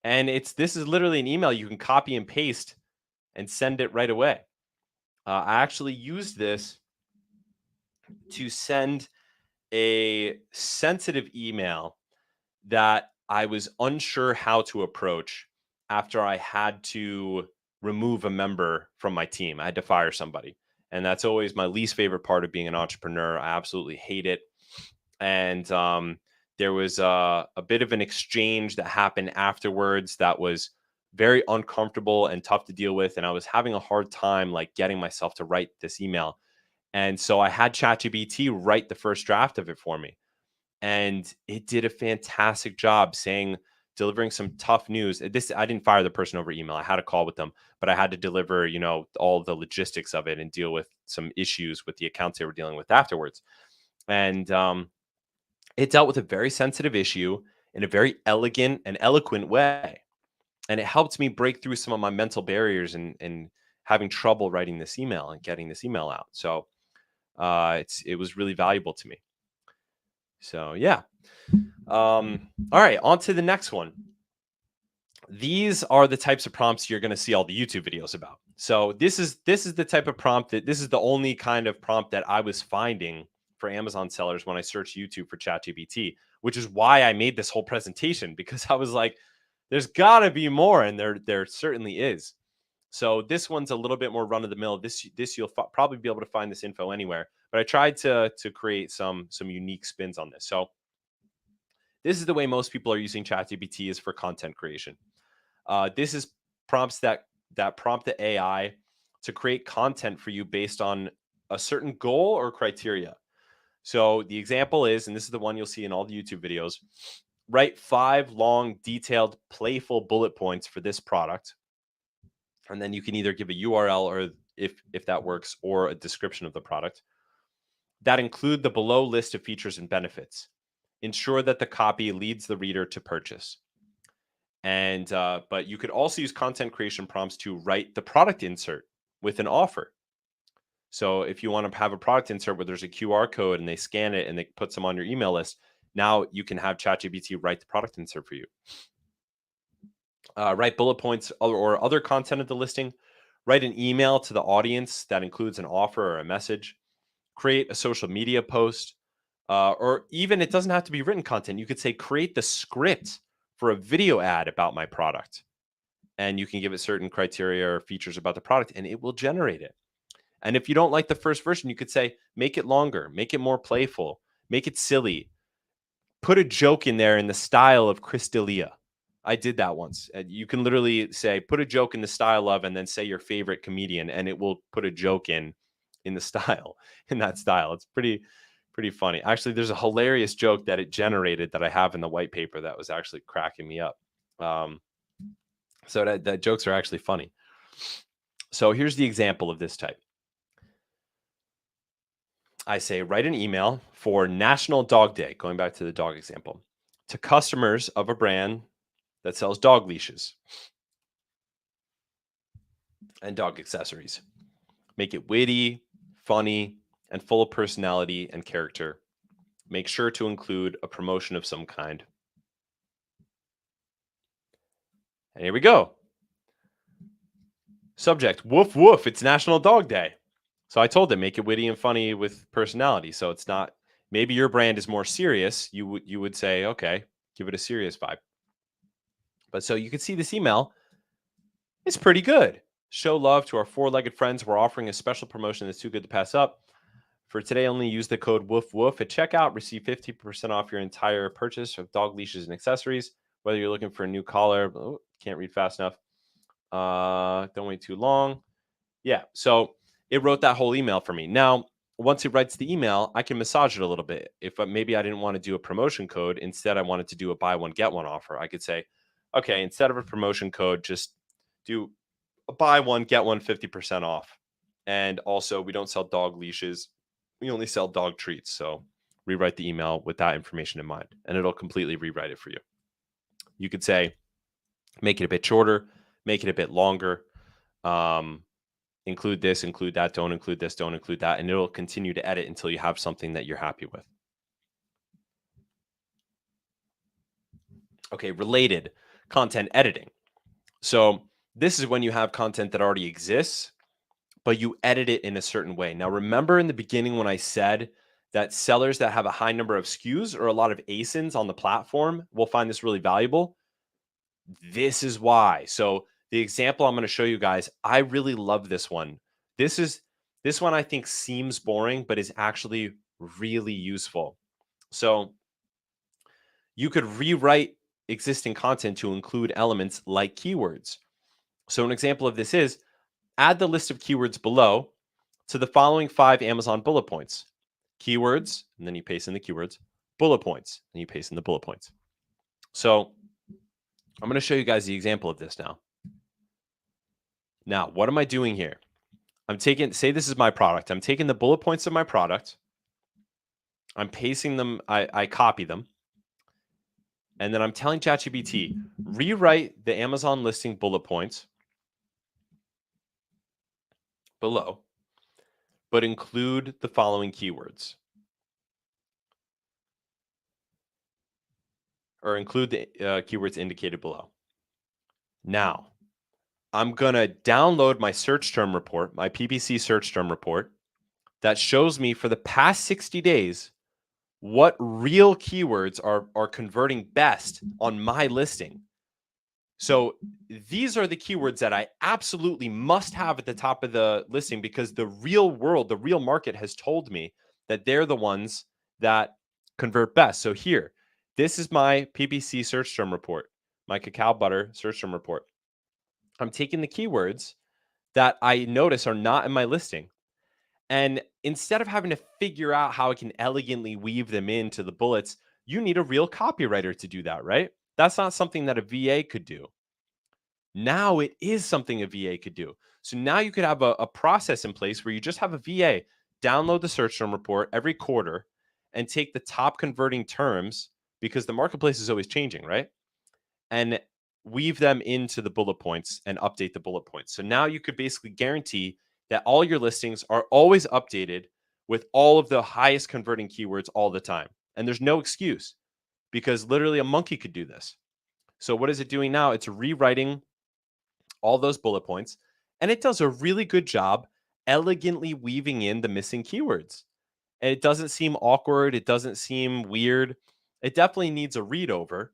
Speaker 2: And this is literally an email you can copy and paste and send it right away. I actually used this to send a sensitive email that I was unsure how to approach after I had to remove a member from my team. I had to fire somebody. And that's always my least favorite part of being an entrepreneur. I absolutely hate it. And there was a bit of an exchange that happened afterwards that was very uncomfortable and tough to deal with. And I was having a hard time like getting myself to write this email. And so I had ChatGPT write the first draft of it for me. And it did a fantastic job delivering some tough news. I didn't fire the person over email. I had a call with them, but I had to deliver, all the logistics of it and deal with some issues with the accounts they were dealing with afterwards. And it dealt with a very sensitive issue in a very elegant and eloquent way. And it helped me break through some of my mental barriers and having trouble writing this email and getting this email out. So it was really valuable to me. So yeah. All right, on to the next one. These are the types of prompts you're going to see all the YouTube videos about. So this is the type of prompt this is the only kind of prompt that I was finding for Amazon sellers when I searched YouTube for ChatGPT, which is why I made this whole presentation, because I was like, there's got to be more, and there certainly is. So this one's a little bit more run of the mill. This you'll probably be able to find this info anywhere, but I tried to create some unique spins on this. So this is the way most people are using ChatGPT, is for content creation. This is prompts that prompt the AI to create content for you based on a certain goal or criteria. So the example is, and this is the one you'll see in all the YouTube videos, write 5 long, detailed, playful bullet points for this product. And then you can either give a URL, or if that works, or a description of the product that include the below list of features and benefits. Ensure that the copy leads the reader to purchase. And but you could also use content creation prompts to write the product insert with an offer. So if you want to have a product insert where there's a QR code and they scan it and they put some on your email list, now you can have ChatGPT write the product insert for you. Write bullet points or other content of the listing. Write an email to the audience that includes an offer or a message. Create a social media post, or even, it doesn't have to be written content. You could say, create the script for a video ad about my product. And you can give it certain criteria or features about the product, and it will generate it. And if you don't like the first version, you could say, make it longer, make it more playful, make it silly. Put a joke in there in the style of Chris D'Elia. I did that once. You can literally say, put a joke in the style of, and then say your favorite comedian, and it will put a joke in that style. It's pretty funny. Actually, there's a hilarious joke that it generated that I have in the white paper that was actually cracking me up. So that jokes are actually funny. So here's the example of this type. I say, write an email for National Dog Day, going back to the dog example, to customers of a brand that sells dog leashes and dog accessories. Make it witty, funny, and full of personality and character. Make sure to include a promotion of some kind. And here we go. Subject, woof, woof, it's National Dog Day. So I told them, make it witty and funny with personality. So it's not, maybe your brand is more serious. You would say, okay, give it a serious vibe. But so you can see this email is pretty good. Show love to our 4-legged friends. We're offering a special promotion that's too good to pass up. For today only, use the code WOOF at checkout. Receive 50% off your entire purchase of dog leashes and accessories. Whether you're looking for a new collar, can't read fast enough. Don't wait too long. Yeah, so it wrote that whole email for me. Now, once it writes the email, I can massage it a little bit. If maybe I didn't want to do a promotion code, instead I wanted to do a buy one, get one offer, I could say, okay, instead of a promotion code, just do a buy one, get one 50% off. And also, we don't sell dog leashes. We only sell dog treats. So rewrite the email with that information in mind, and it'll completely rewrite it for you. You could say, make it a bit shorter, make it a bit longer. Include this, include that, don't include this, don't include that. And it'll continue to edit until you have something that you're happy with. Okay, related content editing. So this is when you have content that already exists, but you edit it in a certain way. Now, remember in the beginning when I said that sellers that have a high number of SKUs or a lot of ASINs on the platform will find this really valuable? This is why. So the example I'm going to show you guys, I really love this one. This one I think seems boring, but is actually really useful. So you could rewrite existing content to include elements like keywords. So an example of this is add the list of keywords below to the following 5 Amazon bullet points. Keywords, and then you paste in the keywords, bullet points, and you paste in the bullet points. So I'm going to show you guys the example of this now. Now, what am I doing here? I'm taking, say this is my product. I'm taking the bullet points of my product. I'm pasting them, I copy them. And then I'm telling ChatGPT, rewrite the Amazon listing bullet points below, but include the following keywords. Or include the keywords indicated below. Now, I'm going to download my search term report, my PPC search term report, that shows me for the past 60 days what real keywords are converting best on my listing. So these are the keywords that I absolutely must have at the top of the listing because the real world, the real market has told me that they're the ones that convert best. So here, this is my PPC search term report, my cacao butter search term report. I'm taking the keywords that I notice are not in my listing. And instead of having to figure out how I can elegantly weave them into the bullets, you need a real copywriter to do that, right? That's not something that a VA could do. Now it is something a VA could do. So now you could have a process in place where you just have a VA download the search term report every quarter and take the top converting terms because the marketplace is always changing, right? And weave them into the bullet points and update the bullet points. So now you could basically guarantee that all your listings are always updated with all of the highest converting keywords all the time. And there's no excuse because literally a monkey could do this. So what is it doing now? It's rewriting all those bullet points, and it does a really good job elegantly weaving in the missing keywords. And it doesn't seem awkward. It doesn't seem weird. It definitely needs a read over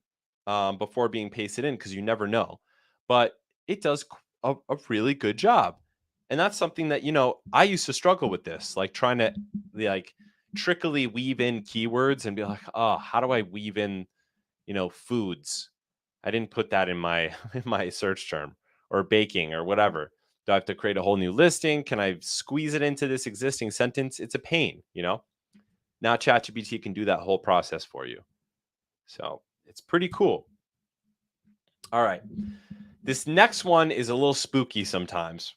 Speaker 2: before being pasted in because you never know. But it does a really good job. And that's something that, I used to struggle with this, like trying to trickily weave in keywords and be like, oh, how do I weave in, foods? I didn't put that in my in my search term, or baking or whatever. Do I have to create a whole new listing? Can I squeeze it into this existing sentence? It's a pain, Now ChatGPT can do that whole process for you. So it's pretty cool. All right. This next one is a little spooky sometimes.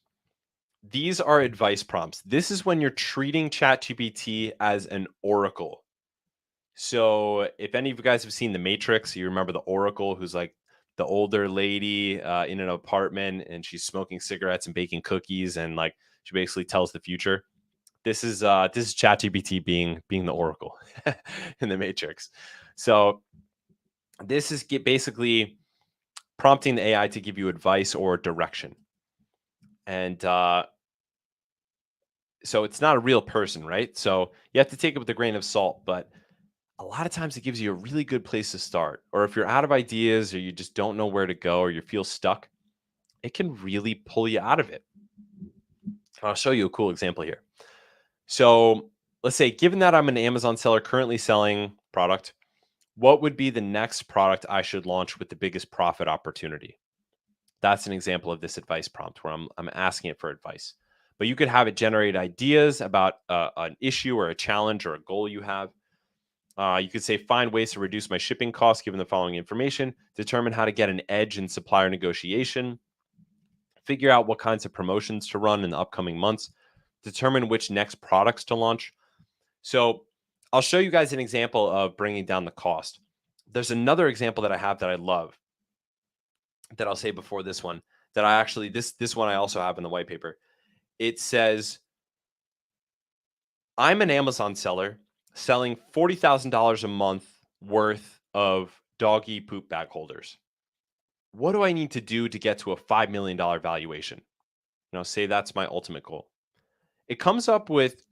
Speaker 2: These are advice prompts. This is when you're treating ChatGPT as an oracle. So if any of you guys have seen The Matrix, you remember the oracle who's like the older lady in an apartment and she's smoking cigarettes and baking cookies and like she basically tells the future. This is ChatGPT being the oracle in The Matrix. So this is basically prompting the AI to give you advice or direction. And so it's not a real person, right? So you have to take it with a grain of salt, but a lot of times it gives you a really good place to start. Or if you're out of ideas or you just don't know where to go or you feel stuck, it can really pull you out of it. I'll show you a cool example here. So let's say, given that I'm an Amazon seller currently selling product, what would be the next product I should launch with the biggest profit opportunity? That's an example of this advice prompt where I'm asking it for advice. But you could have it generate ideas about an issue or a challenge or a goal you have. You could say, find ways to reduce my shipping costs given the following information, determine how to get an edge in supplier negotiation, figure out what kinds of promotions to run in the upcoming months, determine which next products to launch. So I'll show you guys an example of bringing down the cost. There's another example that I have that I love that I'll say before this one that I actually, this one I also have in the white paper. It says, I'm an Amazon seller selling $40,000 a month worth of doggy poop bag holders. What do I need to do to get to a $5 million valuation? Say that's my ultimate goal. It comes up with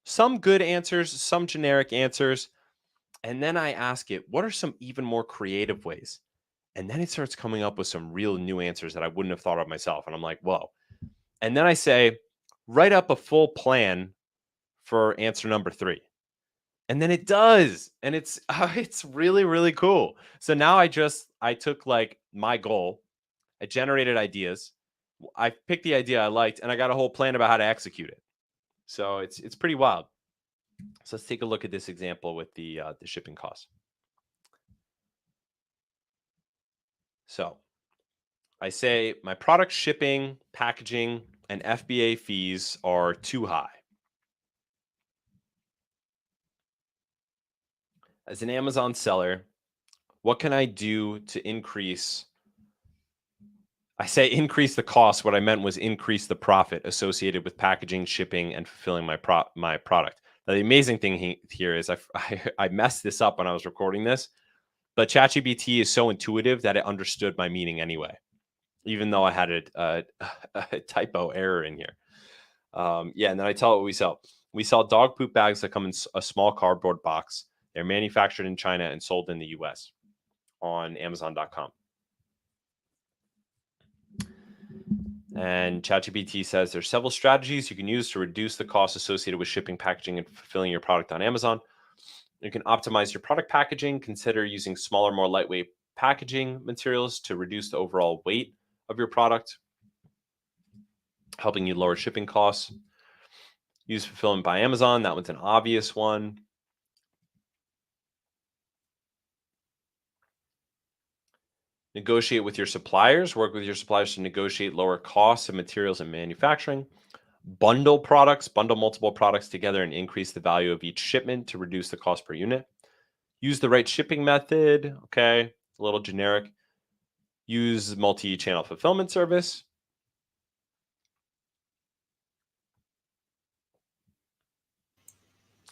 Speaker 2: some good answers, some generic answers. And then I ask it, what are some even more creative ways? And then it starts coming up with some real new answers that I wouldn't have thought of myself. And I'm like, whoa. And then I say, write up a full plan for answer number 3. And then it does. And it's really, really cool. So now I took like my goal, I generated ideas, I picked the idea I liked, and I got a whole plan about how to execute it. So it's pretty wild. So let's take a look at this example with the shipping costs. So I say my product shipping, packaging, and FBA fees are too high. As an Amazon seller, what can I do to increase? I say increase the cost. What I meant was increase the profit associated with packaging, shipping, and fulfilling my product. Now, the amazing thing here is I messed this up when I was recording this, but ChatGPT is so intuitive that it understood my meaning anyway, even though I had a typo error in here. Yeah, and then I tell it what we sell. We sell dog poop bags that come in a small cardboard box. They're manufactured in China and sold in the US on Amazon.com. And ChatGPT says there's several strategies you can use to reduce the costs associated with shipping, packaging, and fulfilling your product on Amazon. You can optimize your product packaging. Consider using smaller, more lightweight packaging materials to reduce the overall weight of your product, helping you lower shipping costs. Use fulfillment by Amazon. That one's an obvious one. Negotiate with your suppliers. Work with your suppliers to negotiate lower costs of materials and manufacturing. Bundle products. Bundle multiple products together and increase the value of each shipment to reduce the cost per unit. Use the right shipping method. Okay, a little generic. Use multi-channel fulfillment service.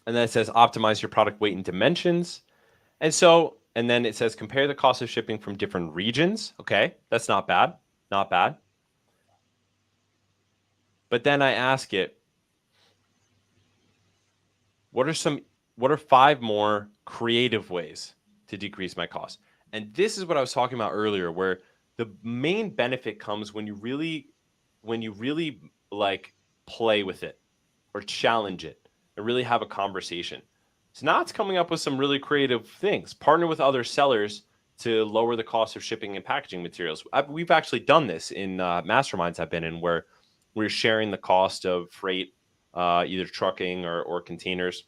Speaker 2: And then it says optimize your product weight and dimensions. And then it says compare the cost of shipping from different regions. Okay, that's not bad. Not bad. But then I ask it, what are 5 more creative ways to decrease my cost? And this is what I was talking about earlier, where the main benefit comes when you really like play with it or challenge it and really have a conversation. So now it's coming up with some really creative things. Partner with other sellers to lower the cost of shipping and packaging materials. We've actually done this in masterminds I've been in, where we're sharing the cost of freight, either trucking or containers,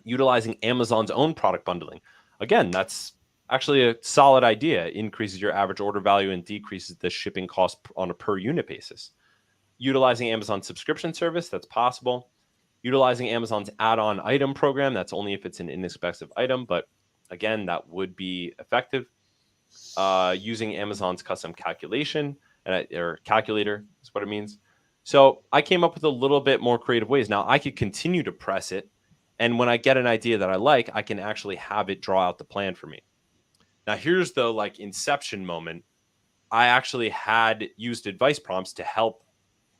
Speaker 2: utilizing Amazon's own product bundling. Again, that's actually a solid idea. It increases your average order value and decreases the shipping cost on a per unit basis. Utilizing Amazon subscription service, that's possible. Utilizing Amazon's add-on item program, that's only if it's an inexpensive item, but again, that would be effective. Using Amazon's custom calculation or calculator is what it means. So I came up with a little bit more creative ways. Now I could continue to press it, and when I get an idea that I like, I can actually have it draw out the plan for me. Now here's the like inception moment. I actually had used advice prompts to help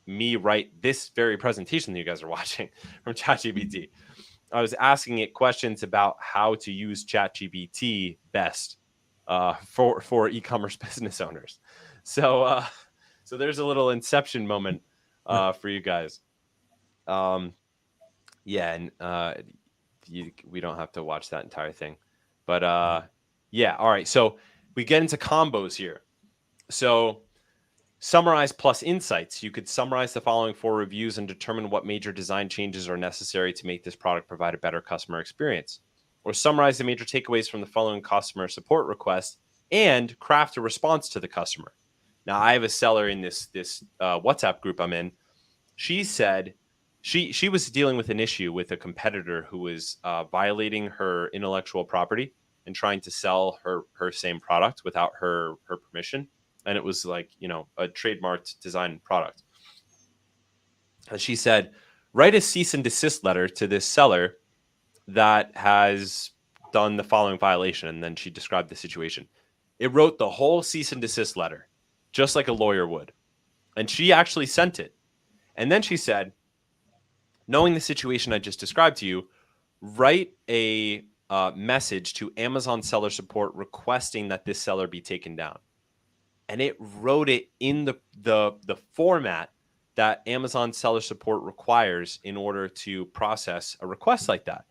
Speaker 2: me write this very presentation that you guys are watching from ChatGPT. I was asking it questions about how to use ChatGPT best for e-commerce business owners. So there's a little inception moment for you guys. Yeah, and we don't have to watch that entire thing, but yeah. All right, so we get into combos here. So summarize plus insights. You could summarize the following 4 reviews and determine what major design changes are necessary to make this product provide a better customer experience. Or summarize the major takeaways from the following customer support request and craft a response to the customer. Now, I have a seller in this WhatsApp group I'm in. She said she was dealing with an issue with a competitor who was violating her intellectual property and trying to sell her same product without her permission. And it was like, a trademarked design product. And she said, write a cease and desist letter to this seller that has done the following violation. And then she described the situation. It wrote the whole cease and desist letter, just like a lawyer would. And she actually sent it. And then she said, knowing the situation I just described to you, write a message to Amazon seller support requesting that this seller be taken down. And it wrote it in the format that Amazon seller support requires in order to process a request like that.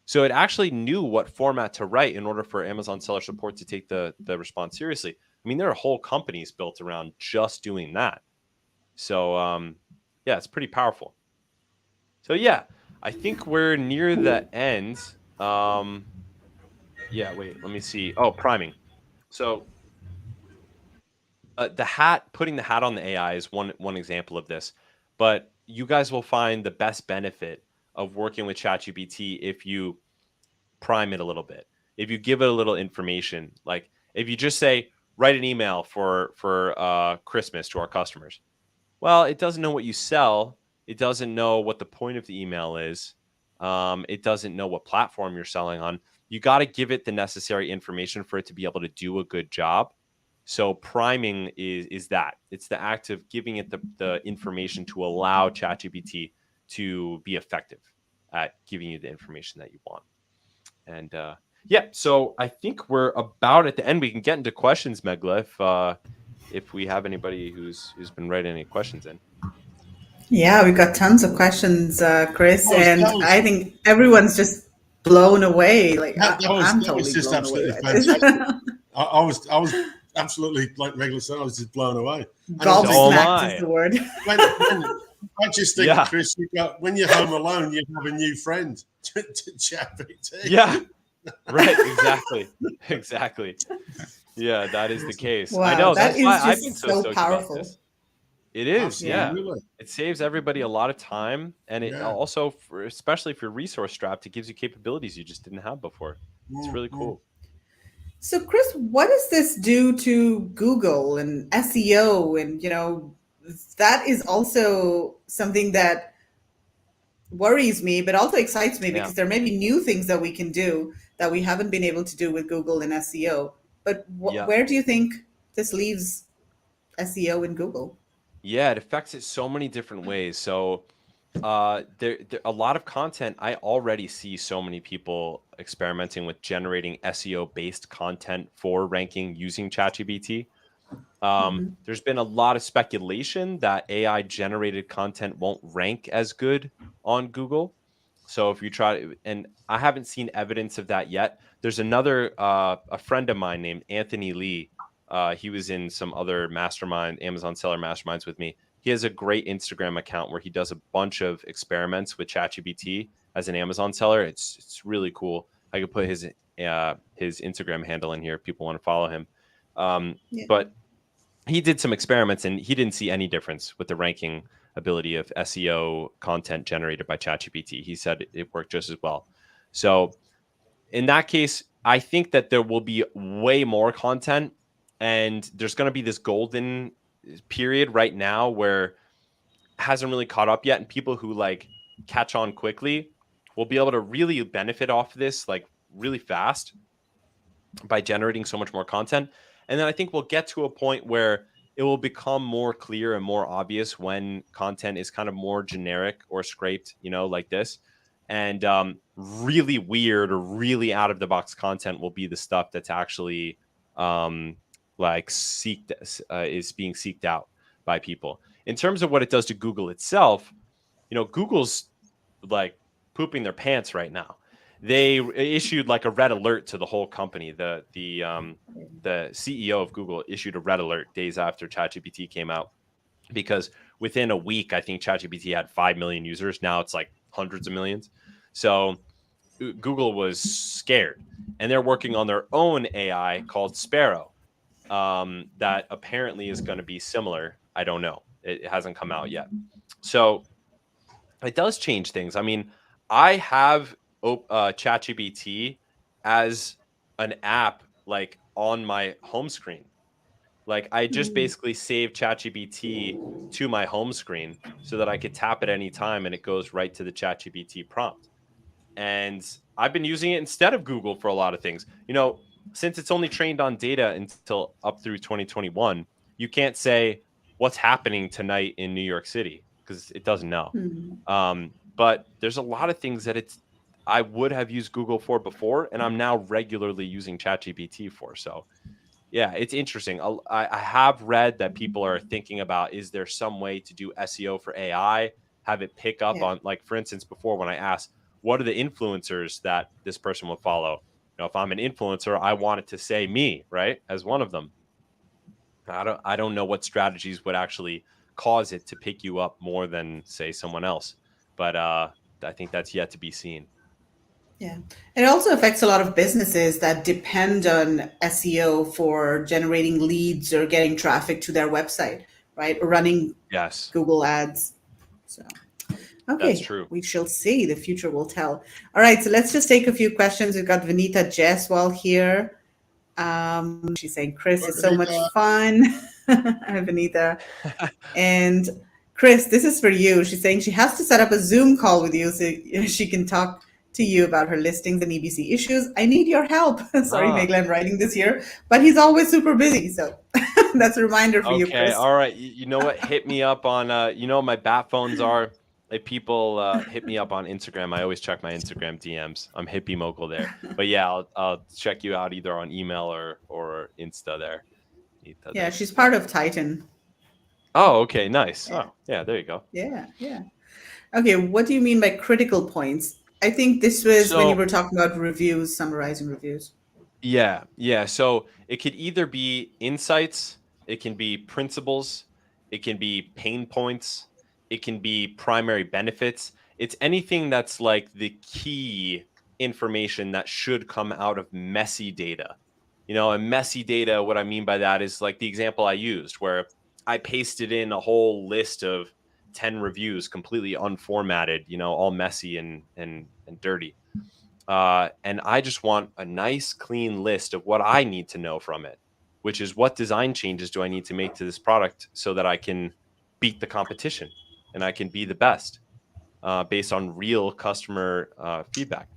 Speaker 2: So it actually knew what format to write in order for Amazon seller support to take the response seriously. I mean, there are whole companies built around just doing that. So yeah, it's pretty powerful. So yeah, I think we're near the end. Yeah, wait, let me see. Oh, priming. So putting the hat on the AI is one example of this. But you guys will find the best benefit of working with ChatGPT if you prime it a little bit. If you give it a little information, like if you just say write an email for Christmas to our customers. Well, it doesn't know what you sell. It doesn't know what the point of the email is. It doesn't know what platform you're selling on. You got to give it the necessary information for it to be able to do a good job. So priming is that. It's the act of giving it the information to allow ChatGPT to be effective at giving you the information that you want. And yeah, so I think we're about at the end. We can get into questions, Megla, if we have anybody who's been writing any questions in.
Speaker 1: Yeah, we got tons of questions, Chris, and
Speaker 3: That was
Speaker 1: I think everyone's just blown away. Like I'm
Speaker 3: that was
Speaker 1: totally
Speaker 3: just
Speaker 1: blown away
Speaker 3: absolutely
Speaker 1: by this.
Speaker 3: fantastic. I was absolutely, like regular said, I was just blown away. And I was
Speaker 2: So am
Speaker 1: Gobsmacked
Speaker 2: I.
Speaker 1: is the word.
Speaker 3: when I just think,
Speaker 2: Yeah.
Speaker 3: Chris, when you're home alone, you have a new friend to ChatGPT.
Speaker 2: Yeah, right. Exactly. Yeah, that is the case.
Speaker 1: Wow,
Speaker 2: I know.
Speaker 1: that
Speaker 2: That's
Speaker 1: is
Speaker 2: why I've
Speaker 1: just
Speaker 2: been
Speaker 1: so
Speaker 2: stoked
Speaker 1: powerful.
Speaker 2: about this. It is, yeah.
Speaker 3: Absolutely.
Speaker 2: It saves everybody a lot of time, and it
Speaker 3: Yeah.
Speaker 2: also, especially if you're resource strapped, it gives you capabilities you just didn't have before. It's really cool.
Speaker 1: So, Chris, what does this do to Google and SEO? And that is also something that worries me, but also excites me
Speaker 2: Yeah.
Speaker 1: because there may be new things that we can do that we haven't been able to do with Google and SEO. But
Speaker 2: Yeah.
Speaker 1: where do you think this leaves SEO and Google?
Speaker 2: Yeah, it affects it so many different ways. So there a lot of content. I already see so many people experimenting with generating SEO based content for ranking using ChatGPT. There's been a lot of speculation that AI generated content won't rank as good on Google. So if you and I haven't seen evidence of that yet. There's another a friend of mine named Anthony Lee. He was in some other Amazon seller masterminds with me. He has a great Instagram account where he does a bunch of experiments with ChatGPT as an Amazon seller. It's really cool. I could put his Instagram handle in here if people want to follow him.
Speaker 1: Yeah.
Speaker 2: But he did some experiments and he didn't see any difference with the ranking ability of SEO content generated by ChatGPT. He said it worked just as well. So in that case, I think that there will be way more content, and there's going to be this golden period right now where it hasn't really caught up yet, and people who like catch on quickly will be able to really benefit off of this like really fast by generating so much more content. And then I think we'll get to a point where it will become more clear and more obvious when content is kind of more generic or scraped, like this. And really weird or really out of the box content will be the stuff that's actually like is being seeked out by people. In terms of what it does to Google itself, Google's like pooping their pants right now. They issued like a red alert to the whole company. The CEO of Google issued a red alert days after ChatGPT came out, because within a week, I think ChatGPT had 5 million users. Now it's like hundreds of millions. So Google was scared, and they're working on their own AI called Sparrow that apparently is going to be similar. I don't know. It hasn't come out yet. So it does change things. I mean, I have ChatGPT as an app like on my home screen. Like I just basically save ChatGPT to my home screen so that I could tap at any time and it goes right to the ChatGPT prompt. And I've been using it instead of Google for a lot of things. Since it's only trained on data until up through 2021, you can't say what's happening tonight in New York City because it doesn't know. But there's a lot of things that I would have used Google for before, and I'm now regularly using ChatGPT for. So yeah, it's interesting. I have read that people are thinking about, is there some way to do SEO for AI, have it pick up
Speaker 1: Yeah.
Speaker 2: on, like, for instance, before when I asked, what are the influencers that this person will follow? If I'm an influencer, I want it to say me, right, as one of them. I don't know what strategies would actually cause it to pick you up more than, say, someone else. But I think that's yet to be seen.
Speaker 1: Yeah. It also affects a lot of businesses that depend on SEO for generating leads or getting traffic to their website, right? Or running
Speaker 2: Yes,
Speaker 1: Google ads. So,
Speaker 2: that's
Speaker 1: okay,
Speaker 2: true.
Speaker 1: we shall see. The future will tell. All right, so let's just take a few questions. We've got Vanita Jeswal here. She's saying, Chris, it's so much fun. Hi, Vanita. And Chris, this is for you. She's saying she has to set up a Zoom call with you so she can talk to you about her listings and EBC issues. I need your help. Sorry, Megla, I'm writing this here, but he's always super busy. So that's a reminder for you,
Speaker 2: Okay,
Speaker 1: Chris.
Speaker 2: all right. You know what? Hit me up on, you know what my bat phones are? If people hit me up on Instagram, I always check my Instagram DMs. I'm Hippie Mogul there. But yeah, I'll check you out either on email or Insta there.
Speaker 1: Yeah, she's part of Titan.
Speaker 2: Oh, okay, nice.
Speaker 1: Yeah.
Speaker 2: Oh, yeah, there you go.
Speaker 1: Yeah, yeah. Okay, what do you mean by critical points? I think this was when you were talking about reviews, summarizing reviews.
Speaker 2: Yeah. So it could either be insights, it can be principles, it can be pain points, it can be primary benefits. It's anything that's like the key information that should come out of messy data. And messy data, what I mean by that is like the example I used where I pasted in a whole list of 10 reviews completely unformatted, all messy and dirty. And I just want a nice, clean list of what I need to know from it, which is what design changes do I need to make to this product so that I can beat the competition and I can be the best based on real customer feedback.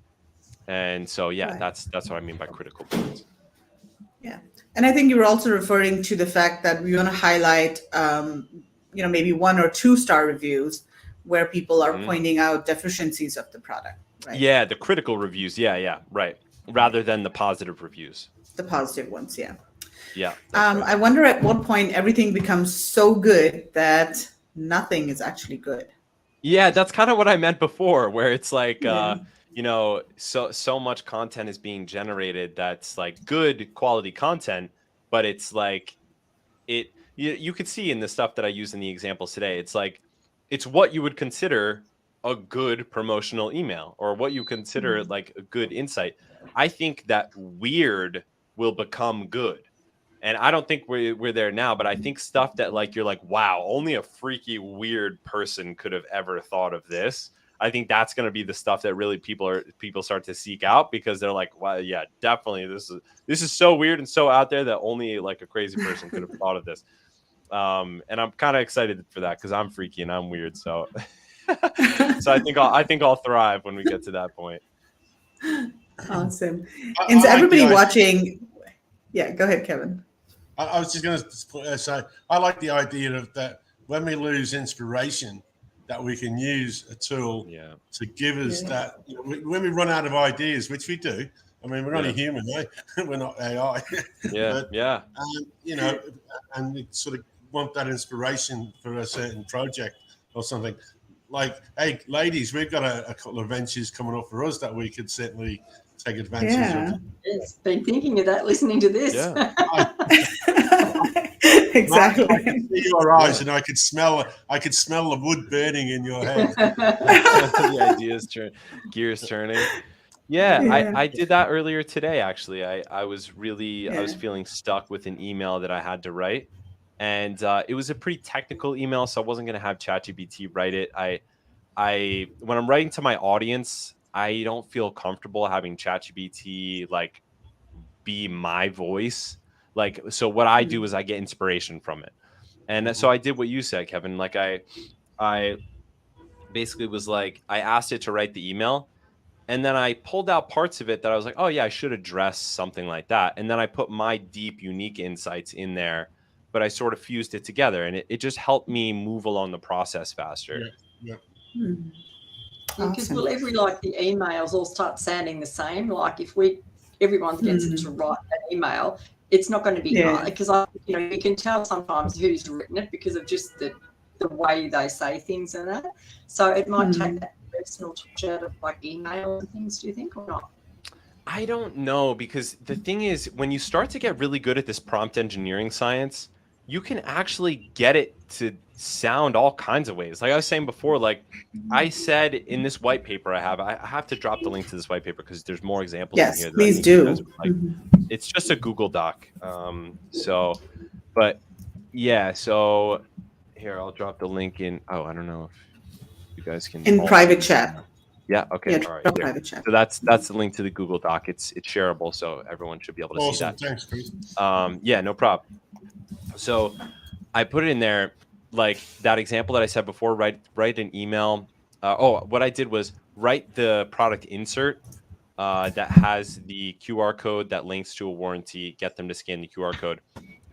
Speaker 2: And so, yeah,
Speaker 1: Right.
Speaker 2: that's what I mean by critical points.
Speaker 1: Yeah. And I think you were also referring to the fact that we want to highlight, maybe 1 or 2 star reviews where people are pointing out deficiencies of the product. Right?
Speaker 2: Yeah, the critical reviews. Yeah, right. Rather than the positive reviews.
Speaker 1: The positive ones, yeah.
Speaker 2: Yeah.
Speaker 1: Right. I wonder at what point everything becomes so good that nothing is actually good.
Speaker 2: Yeah, that's kind of what I meant before, where it's like,
Speaker 1: Yeah.
Speaker 2: so much content is being generated that's like good quality content, but it's like you could see in the stuff that I use in the examples today, it's like it's what you would consider a good promotional email or what you consider like a good insight. I think that weird will become good. And I don't think we're there now, but I think stuff that like you're like, wow, only a freaky weird person could have ever thought of this. I think that's going to be the stuff that really people start to seek out because they're like, wow, yeah, definitely this is so weird and so out there that only like a crazy person could have thought of this. And I'm kind of excited for that because I'm freaky and I'm weird. So so I think I'll thrive when we get to that point.
Speaker 1: Awesome. And so everybody watching, yeah, go ahead, Kevin.
Speaker 3: I was just going to say, I like the idea of that when we lose inspiration, that we can use a tool to give us that. When we run out of ideas, which we do, I mean, we're only human, right? We're not AI. And we sort of want that inspiration for a certain project or something. Like, hey, ladies, we've got a couple of ventures coming up for us that we could certainly take advantage of.
Speaker 4: Yes, been thinking of that listening to this.
Speaker 3: Yeah.
Speaker 1: Exactly.
Speaker 3: I could see your eyes, and I could smell the wood burning in your head.
Speaker 2: The gears turning. Yeah, I did that earlier today. Actually, I was feeling stuck with an email that I had to write, and it was a pretty technical email, so I wasn't going to have ChatGPT write it. When I'm writing to my audience, I don't feel comfortable having ChatGPT like be my voice. Like, so what I do is I get inspiration from it. And so I did what you said, Kevin. Like I basically was like, I asked it to write the email and then I pulled out parts of it that I was like, oh yeah, I should address something like that. And then I put my deep, unique insights in there, but I sort of fused it together and it just helped me move along the process faster.
Speaker 3: Yeah.
Speaker 4: Because will the emails all start sounding the same? Like if everyone gets it to write an email, it's not going to be right because you can tell sometimes who's written it because of just the way they say things and that. So it might take that personal touch out of like email and things, do you think, or not?
Speaker 2: I don't know, because the thing is, when you start to get really good at this prompt engineering science, you can actually get it to sound all kinds of ways. Like I was saying before, like I said in this white paper I have to drop the link to this white paper because there's more examples in
Speaker 1: Yes,
Speaker 2: here that
Speaker 1: please
Speaker 2: I think you guys
Speaker 1: do.
Speaker 2: would like. It's just a Google Doc. But yeah, so here, I'll drop the link in. Oh, I don't know if you guys can
Speaker 1: In
Speaker 2: all
Speaker 1: private
Speaker 2: see
Speaker 1: chat.
Speaker 2: this. Yeah. Okay.
Speaker 1: Yeah,
Speaker 2: All right.
Speaker 1: drop
Speaker 2: There.
Speaker 1: private chat.
Speaker 2: So that's the link to the Google Doc. It's shareable, so everyone should be able to see
Speaker 3: Awesome.
Speaker 2: that.
Speaker 3: Thanks, Chris.
Speaker 2: Yeah, no problem. So I put it in there, like that example that I said before. Write an email. What I did was write the product insert that has the QR code that links to a warranty. Get them to scan the QR code.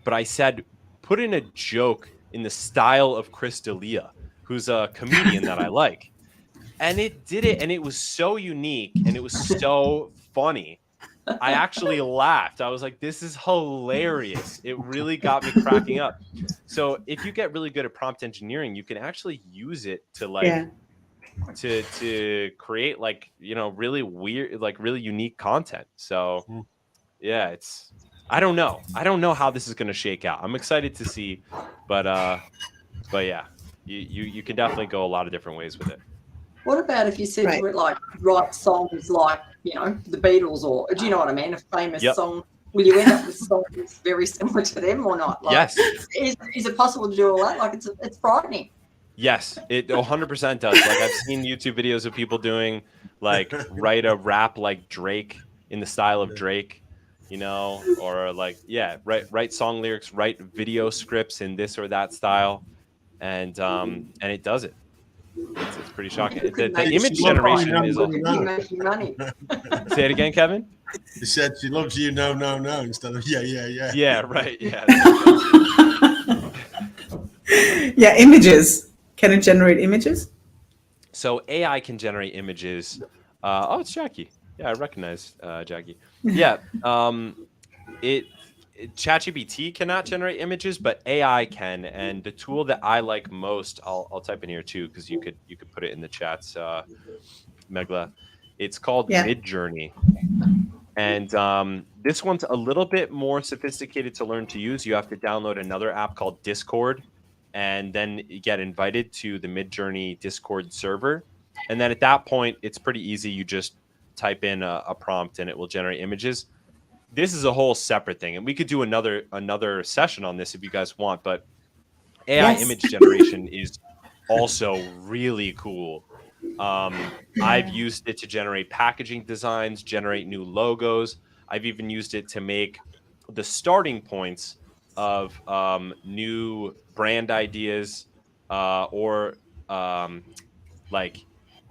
Speaker 2: But I said, put in a joke in the style of Chris D'Elia, who's a comedian that I like. And it did it, and it was so unique, and it was so funny. I actually laughed. I was like, this is hilarious. It really got me cracking up. So if you get really good at prompt engineering, you can actually use it to like to create like, really weird, like really unique content. So yeah, I don't know how this is going to shake out. I'm excited to see, but yeah, you can definitely go a lot of different ways with it.
Speaker 4: What about if you said to it, like, write songs like, the Beatles, or do you know what I mean? A famous song. Will you end up with songs very similar to them or not? Like,
Speaker 2: yes.
Speaker 4: Is it possible to do all that? Like, it's frightening.
Speaker 2: Yes, it 100% does. Like I've seen YouTube videos of people doing like write a rap like Drake in the style of Drake, or like, write song lyrics, write video scripts in this or that style, and it does it. It's pretty shocking. The image generation is
Speaker 4: making money.
Speaker 2: Say it again, Kevin.
Speaker 3: He said she loves you, no, instead of yeah.
Speaker 2: Yeah, right. Yeah.
Speaker 1: Yeah, images. Can it generate images?
Speaker 2: So AI can generate images. It's Jackie. Yeah, I recognize Jackie. Yeah. ChatGPT cannot generate images, but AI can. And the tool that I like most, I'll type in here too, because you could put it in the chats, Megla. It's called Midjourney. And this one's a little bit more sophisticated to learn to use. You have to download another app called Discord, and then you get invited to the Midjourney Discord server. And then at that point, it's pretty easy. You just type in a prompt and it will generate images. This is a whole separate thing, and we could do another session on this if you guys want. But AI image generation is also really cool. I've used it to generate packaging designs, generate new logos. I've even used it to make the starting points of new brand ideas or like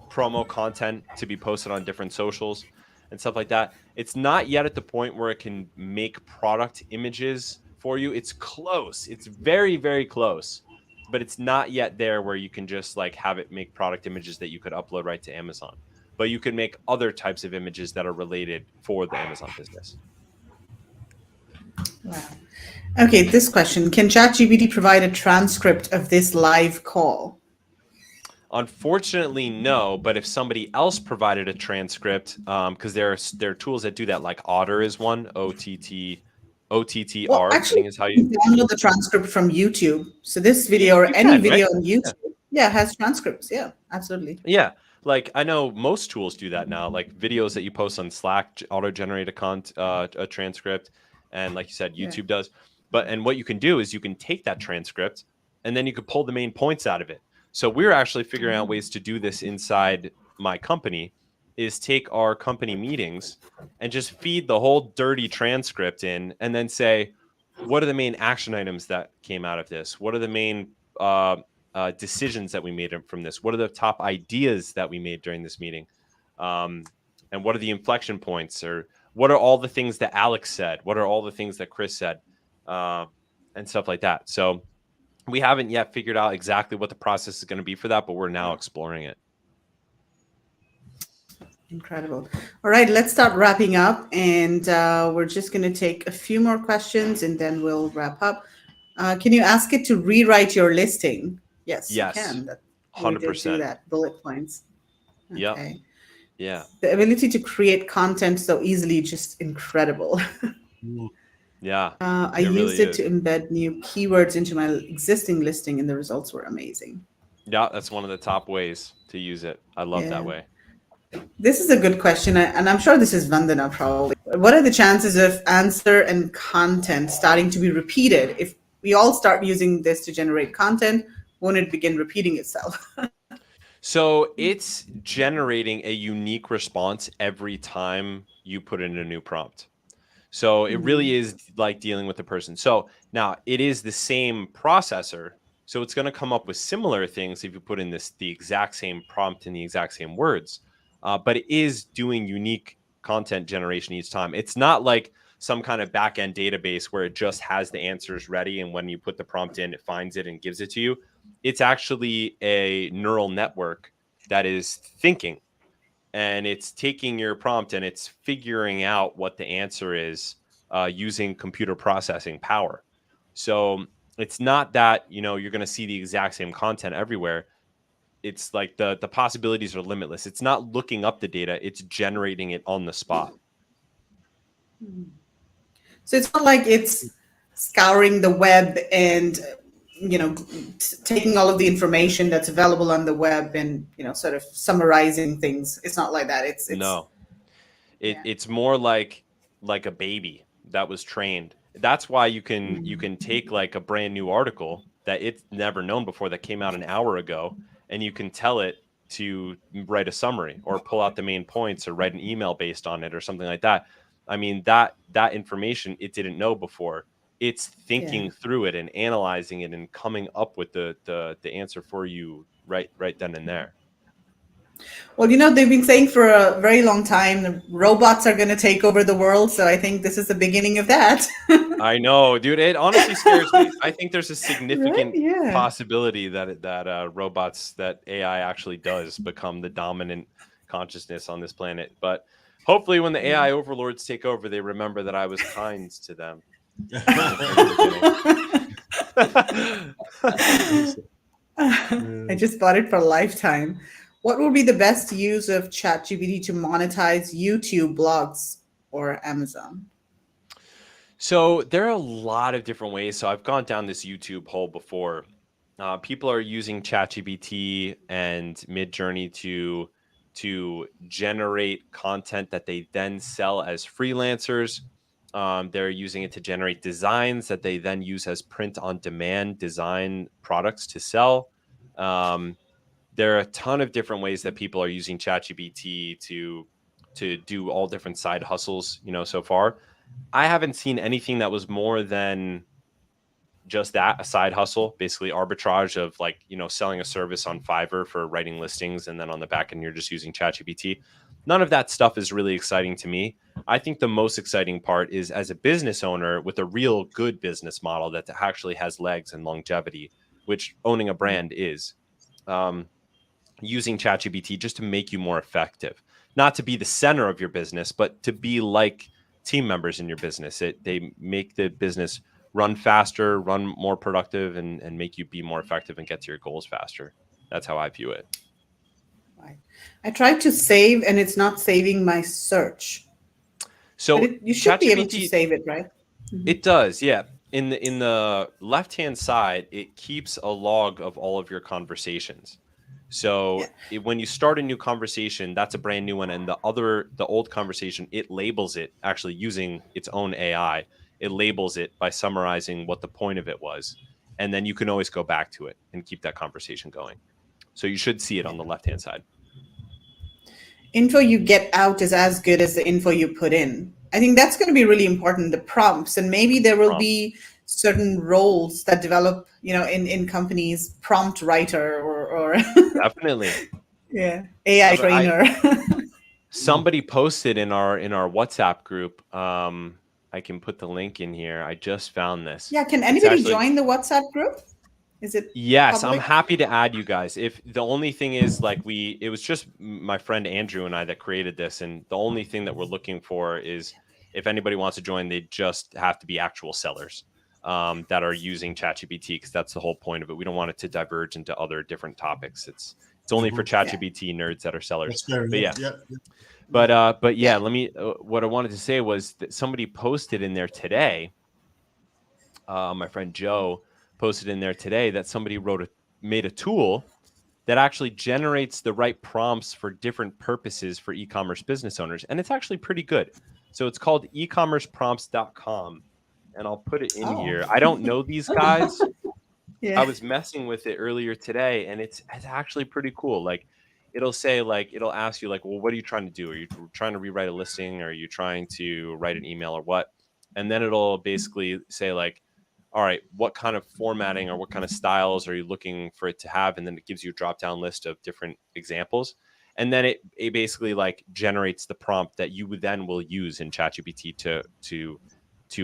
Speaker 2: promo content to be posted on different socials and stuff like that. It's not yet at the point where it can make product images for you. It's close. It's very, very close, but it's not yet there where you can just like have it make product images that you could upload right to Amazon. But you can make other types of images that are related for the Amazon business.
Speaker 1: Wow. Okay, this question. Can ChatGPT provide a transcript of this live call?
Speaker 2: Unfortunately, no. But if somebody else provided a transcript, because there are tools that do that, like Otter is one, OTTR.
Speaker 1: Well, actually,
Speaker 2: I think is how you
Speaker 1: download the transcript from YouTube. So this video or any video on YouTube, has transcripts. Yeah, absolutely.
Speaker 2: Yeah, like I know most tools do that now. Like videos that you post on Slack auto-generate a transcript, and like you said, YouTube does. And what you can do is you can take that transcript, and then you can pull the main points out of it. So we're actually figuring out ways to do this inside my company, is take our company meetings and just feed the whole dirty transcript in, and then say, what are the main action items that came out of this? What are the main decisions that we made from this? What are the top ideas that we made during this meeting? And what are the inflection points? Or what are all the things that Alex said? What are all the things that Chris said? And stuff like that. So we haven't yet figured out exactly what the process is going to be for that, but we're now exploring it.
Speaker 1: Incredible. All right, let's start wrapping up, and we're just going to take a few more questions, and then we'll wrap up. Can you ask it to rewrite your listing? Yes, you can.
Speaker 2: 100%.
Speaker 1: Do that. Bullet points. Okay.
Speaker 2: Yeah.
Speaker 1: The ability to create content so easily, just incredible.
Speaker 2: Yeah.
Speaker 1: I
Speaker 2: It
Speaker 1: used
Speaker 2: really
Speaker 1: it
Speaker 2: is.
Speaker 1: to embed new keywords into my existing listing, and the results were amazing.
Speaker 2: Yeah, that's one of the top ways to use it. I love that
Speaker 1: Yeah.
Speaker 2: way.
Speaker 1: This is a good question, and I'm sure this is Vandana probably. What are the chances of answer and content starting to be repeated? If we all start using this to generate content, won't it begin repeating itself?
Speaker 2: So it's generating a unique response every time you put in a new prompt. So it really is like dealing with the person. So now it is the same processor. So it's going to come up with similar things if you put in the exact same prompt in the exact same words. But it is doing unique content generation each time. It's not like some kind of back end database where it just has the answers ready. And when you put the prompt in, it finds it and gives it to you. It's actually a neural network that is thinking, and it's taking your prompt and it's figuring out what the answer is using computer processing power. So it's not that you're going to see the exact same content everywhere. It's like the possibilities are limitless. It's not looking up the data; it's generating it on the spot.
Speaker 1: So it's not like it's scouring the web and taking all of the information that's available on the web and sort of summarizing things. It's not like that. It's
Speaker 2: No,
Speaker 1: yeah.
Speaker 2: it's more like a baby that was trained. That's why you can take like a brand new article that it's never known before that came out an hour ago, and you can tell it to write a summary or pull out the main points or write an email based on it or something like that. I mean, that information it didn't know before. It's
Speaker 1: Yeah.
Speaker 2: thinking through it and analyzing it and coming up with the answer for you right then and there.
Speaker 1: Well, they've been saying for a very long time the robots are going to take over the world. So I think this is the beginning of that.
Speaker 2: I know, dude. It honestly scares me. I think there's a
Speaker 1: Right?
Speaker 2: significant
Speaker 1: Yeah.
Speaker 2: possibility that robots, that AI actually does become the dominant consciousness on this planet. But hopefully, when the AI overlords take over, they remember that I was kind to them from the beginning.
Speaker 1: I just bought it for a lifetime. What would be the best use of ChatGPT to monetize YouTube blogs or Amazon?
Speaker 2: So there are a lot of different ways. So I've gone down this YouTube hole before. People are using ChatGPT and Midjourney to generate content that they then sell as freelancers. They're using it to generate designs that they then use as print-on-demand design products to sell. There are a ton of different ways that people are using ChatGPT to do all different side hustles. So far, I haven't seen anything that was more than just that, a side hustle, basically arbitrage of like, selling a service on Fiverr for writing listings. And then on the back end, you're just using ChatGPT. None of that stuff is really exciting to me. I think the most exciting part is as a business owner with a real good business model that actually has legs and longevity, which owning a brand is, using ChatGPT just to make you more effective, not to be the center of your business, but to be like team members in your business. They make the business run faster, run more productive, and make you be more effective and get to your goals faster. That's how I view it.
Speaker 1: Right. I tried to save and it's not saving my search.
Speaker 2: So
Speaker 1: But you should be able to
Speaker 2: ChatGPT,
Speaker 1: save it, right?
Speaker 2: it does, yeah. In the left-hand side, it keeps a log of all of your conversations. So
Speaker 1: Yeah.
Speaker 2: when you start a new conversation, that's a brand new one, and the old conversation, it labels it actually using its own AI. It labels it by summarizing what the point of it was, and then you can always go back to it and keep that conversation going. So you should see it on the left-hand side.
Speaker 1: Info you get out is as good as the info you put in. I think that's going to be really important, the prompts. And maybe there will be certain roles that develop, in companies, prompt writer or
Speaker 2: Definitely.
Speaker 1: yeah, AI trainer.
Speaker 2: Somebody posted in our WhatsApp group. I can put the link in here. I just found this.
Speaker 1: Yeah, can anybody join the WhatsApp group? Is it
Speaker 2: Yes,
Speaker 1: public?
Speaker 2: I'm happy to add you guys. If the only thing is like it was just my friend Andrew and I that created this, and the only thing that we're looking for is if anybody wants to join, they just have to be actual sellers that are using ChatGPT, because that's the whole point of it. We don't want it to diverge into other different topics. It's only for ChatGPT nerds that are sellers.
Speaker 3: That's fair,
Speaker 2: but
Speaker 3: yeah.
Speaker 2: But yeah, let me. What I wanted to say was that somebody posted in there today. My friend Joe posted in there today that somebody made a tool that actually generates the right prompts for different purposes for e-commerce business owners, and it's actually pretty good. So it's called ecommerceprompts.com, and I'll put it in here. I don't know these guys. I was messing with it earlier today, and it's actually pretty cool. Like, it'll say, like, it'll ask you, like, well, what are you trying to do? Are you trying to rewrite a listing? Or are you trying to write an email or what? And then it'll basically say, like, all right, what kind of formatting or what kind of styles are you looking for it to have? And then it gives you a drop down list of different examples. And then it basically like generates the prompt that you will use in ChatGPT to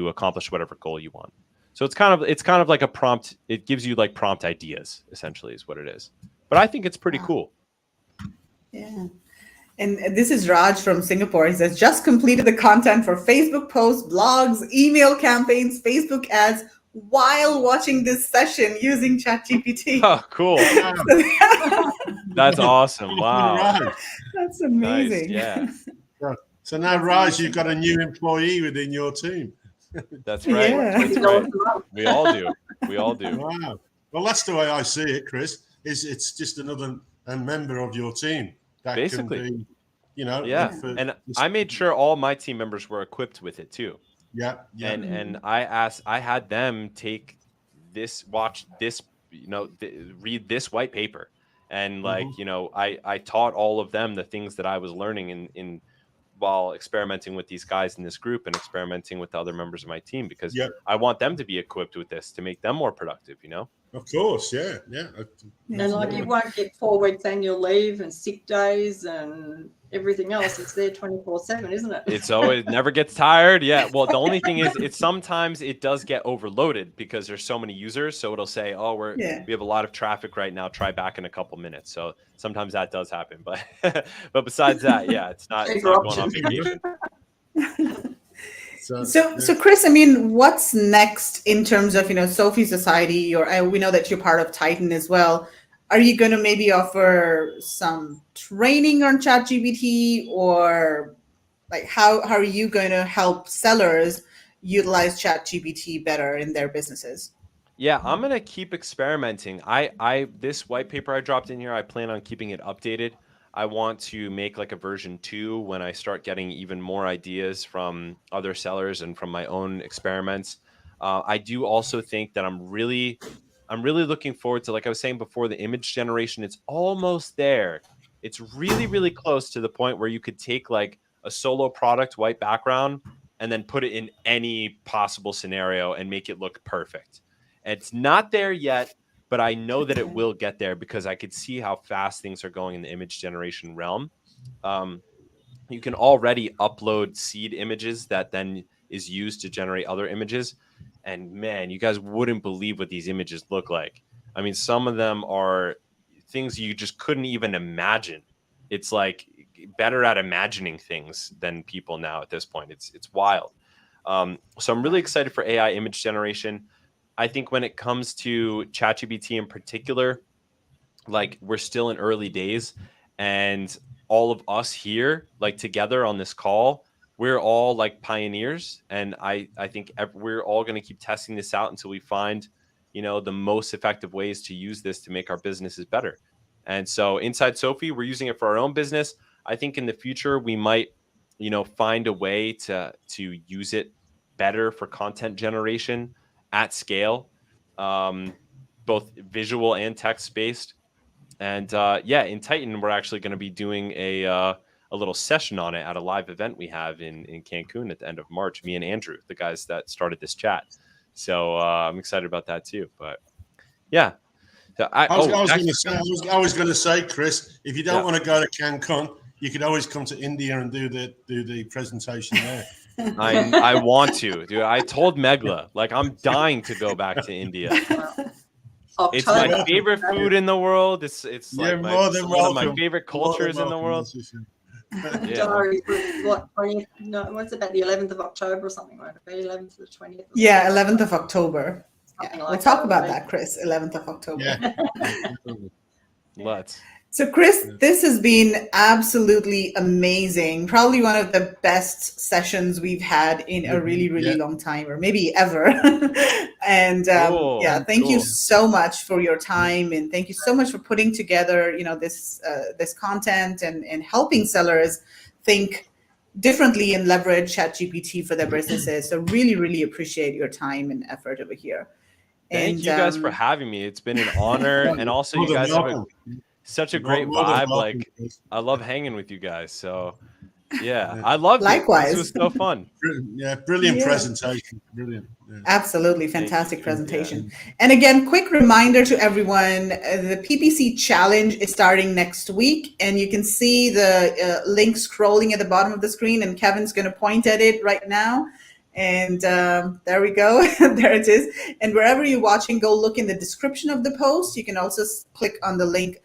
Speaker 2: accomplish whatever goal you want. So it's kind of like a prompt. It gives you like prompt ideas, essentially, is what it is. But I think it's pretty cool.
Speaker 1: Yeah. And this is Raj from Singapore. He says, just completed the content for Facebook posts, blogs, email campaigns, Facebook ads while watching this session using ChatGPT.
Speaker 2: Oh, cool. That's awesome. Wow.
Speaker 1: That's amazing.
Speaker 2: Nice. Yeah.
Speaker 3: So now, Raj, you've got a new employee within your team.
Speaker 2: That's right.
Speaker 1: Yeah.
Speaker 2: That's right. We all do. We all do.
Speaker 3: Wow. Well, that's the way I see it, Chris. It's just another member of your team that
Speaker 2: basically
Speaker 3: can be, you know.
Speaker 2: Yeah. And I made sure all my team members were equipped with it too.
Speaker 3: Yeah.
Speaker 2: And I had them watch this, read this white paper. And like, I taught all of them the things that I was learning in while experimenting with these guys in this group and experimenting with the other members of my team, because I want them to be equipped with this to make them more productive,
Speaker 3: Of course, yeah.
Speaker 4: And like you won't get 4 weeks annual leave and sick days and everything else. It's there 24/7, isn't it?
Speaker 2: It's always never gets tired. Yeah. Well, the only thing is, sometimes it does get overloaded because there's so many users. So it'll say, oh, we have a lot of traffic right now. Try back in a couple minutes. So sometimes that does happen. But but besides that, yeah, it's not going on vacation.
Speaker 1: So Chris, I mean, what's next in terms of, Sophie Society, we know that you're part of Titan as well. Are you going to maybe offer some training on ChatGPT, or like how are you going to help sellers utilize ChatGPT better in their businesses?
Speaker 2: Yeah, I'm going to keep experimenting. This white paper I dropped in here, I plan on keeping it updated. I want to make like a version 2 when I start getting even more ideas from other sellers and from my own experiments. I do also think that I'm really looking forward to, like I was saying before, the image generation. It's almost there. It's really, really close to the point where you could take like a solo product white background and then put it in any possible scenario and make it look perfect. It's not there yet, but I know that it will get there because I could see how fast things are going in the image generation realm. You can already upload seed images that then is used to generate other images. And man, you guys wouldn't believe what these images look like. I mean, some of them are things you just couldn't even imagine. It's like better at imagining things than people now at this point. It's wild. So I'm really excited for AI image generation. I think when it comes to ChatGPT in particular, like we're still in early days, and all of us here, like together on this call, we're all like pioneers. And I think we're all going to keep testing this out until we find, the most effective ways to use this to make our businesses better. And so inside Sophie, we're using it for our own business. I think in the future, we might, find a way to use it better for content generation at scale, both visual and text based. And in Titan, we're actually going to be doing a little session on it at a live event we have in Cancun at the end of March, me and Andrew, the guys that started this chat. So I'm excited about that too. But yeah. So I
Speaker 3: was going to say, Chris, if you don't want to go to Cancun, you could always come to India and do the presentation there.
Speaker 2: I want to, dude. I told Megla, like, I'm dying to go back to India. It's my favorite food in the world. It's like one of my favorite cultures in the world.
Speaker 4: What's about the 11th of October or something, right? 11th to the 20th.
Speaker 1: Yeah, 11th of October.
Speaker 4: Like
Speaker 1: we'll talk about that, Chris. 11th of October.
Speaker 3: Yeah.
Speaker 2: Let's.
Speaker 1: So, Chris, this has been absolutely amazing. Probably one of the best sessions we've had in a really, really long time, or maybe ever. And yeah, thank you so much for your time, and thank you so much for putting together, this this content and helping sellers think differently and leverage ChatGPT for their businesses. So, really, really appreciate your time and effort over here.
Speaker 2: Thank you guys for having me. It's been an honor, and also you guys have such a great vibe. Like, I love hanging with you guys. So yeah, I loved
Speaker 1: Likewise.
Speaker 2: it. This was so fun.
Speaker 3: Yeah, brilliant presentation. Brilliant. Yeah.
Speaker 1: Absolutely fantastic presentation. And again, quick reminder to everyone, the PPC challenge is starting next week, and you can see the link scrolling at the bottom of the screen, and Kevin's going to point at it right now. And there we go. There it is. And wherever you're watching, go look in the description of the post. You can also click on the link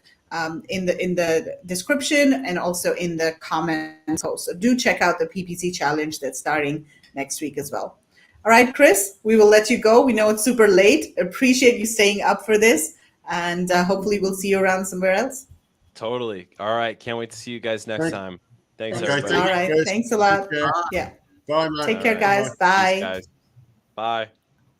Speaker 1: in the description and also in the comments post. So do check out the PPC challenge that's starting next week as well. All right, Chris, we will let you go. We know it's super late. Appreciate you staying up for this, and hopefully we'll see you around somewhere else.
Speaker 2: Totally. All right. Can't wait to see you guys next time. Thanks, everybody.
Speaker 1: All right. Thanks a lot. Yeah.
Speaker 3: Bye, man.
Speaker 1: Take care, guys. Bye.
Speaker 2: Peace, guys. Bye.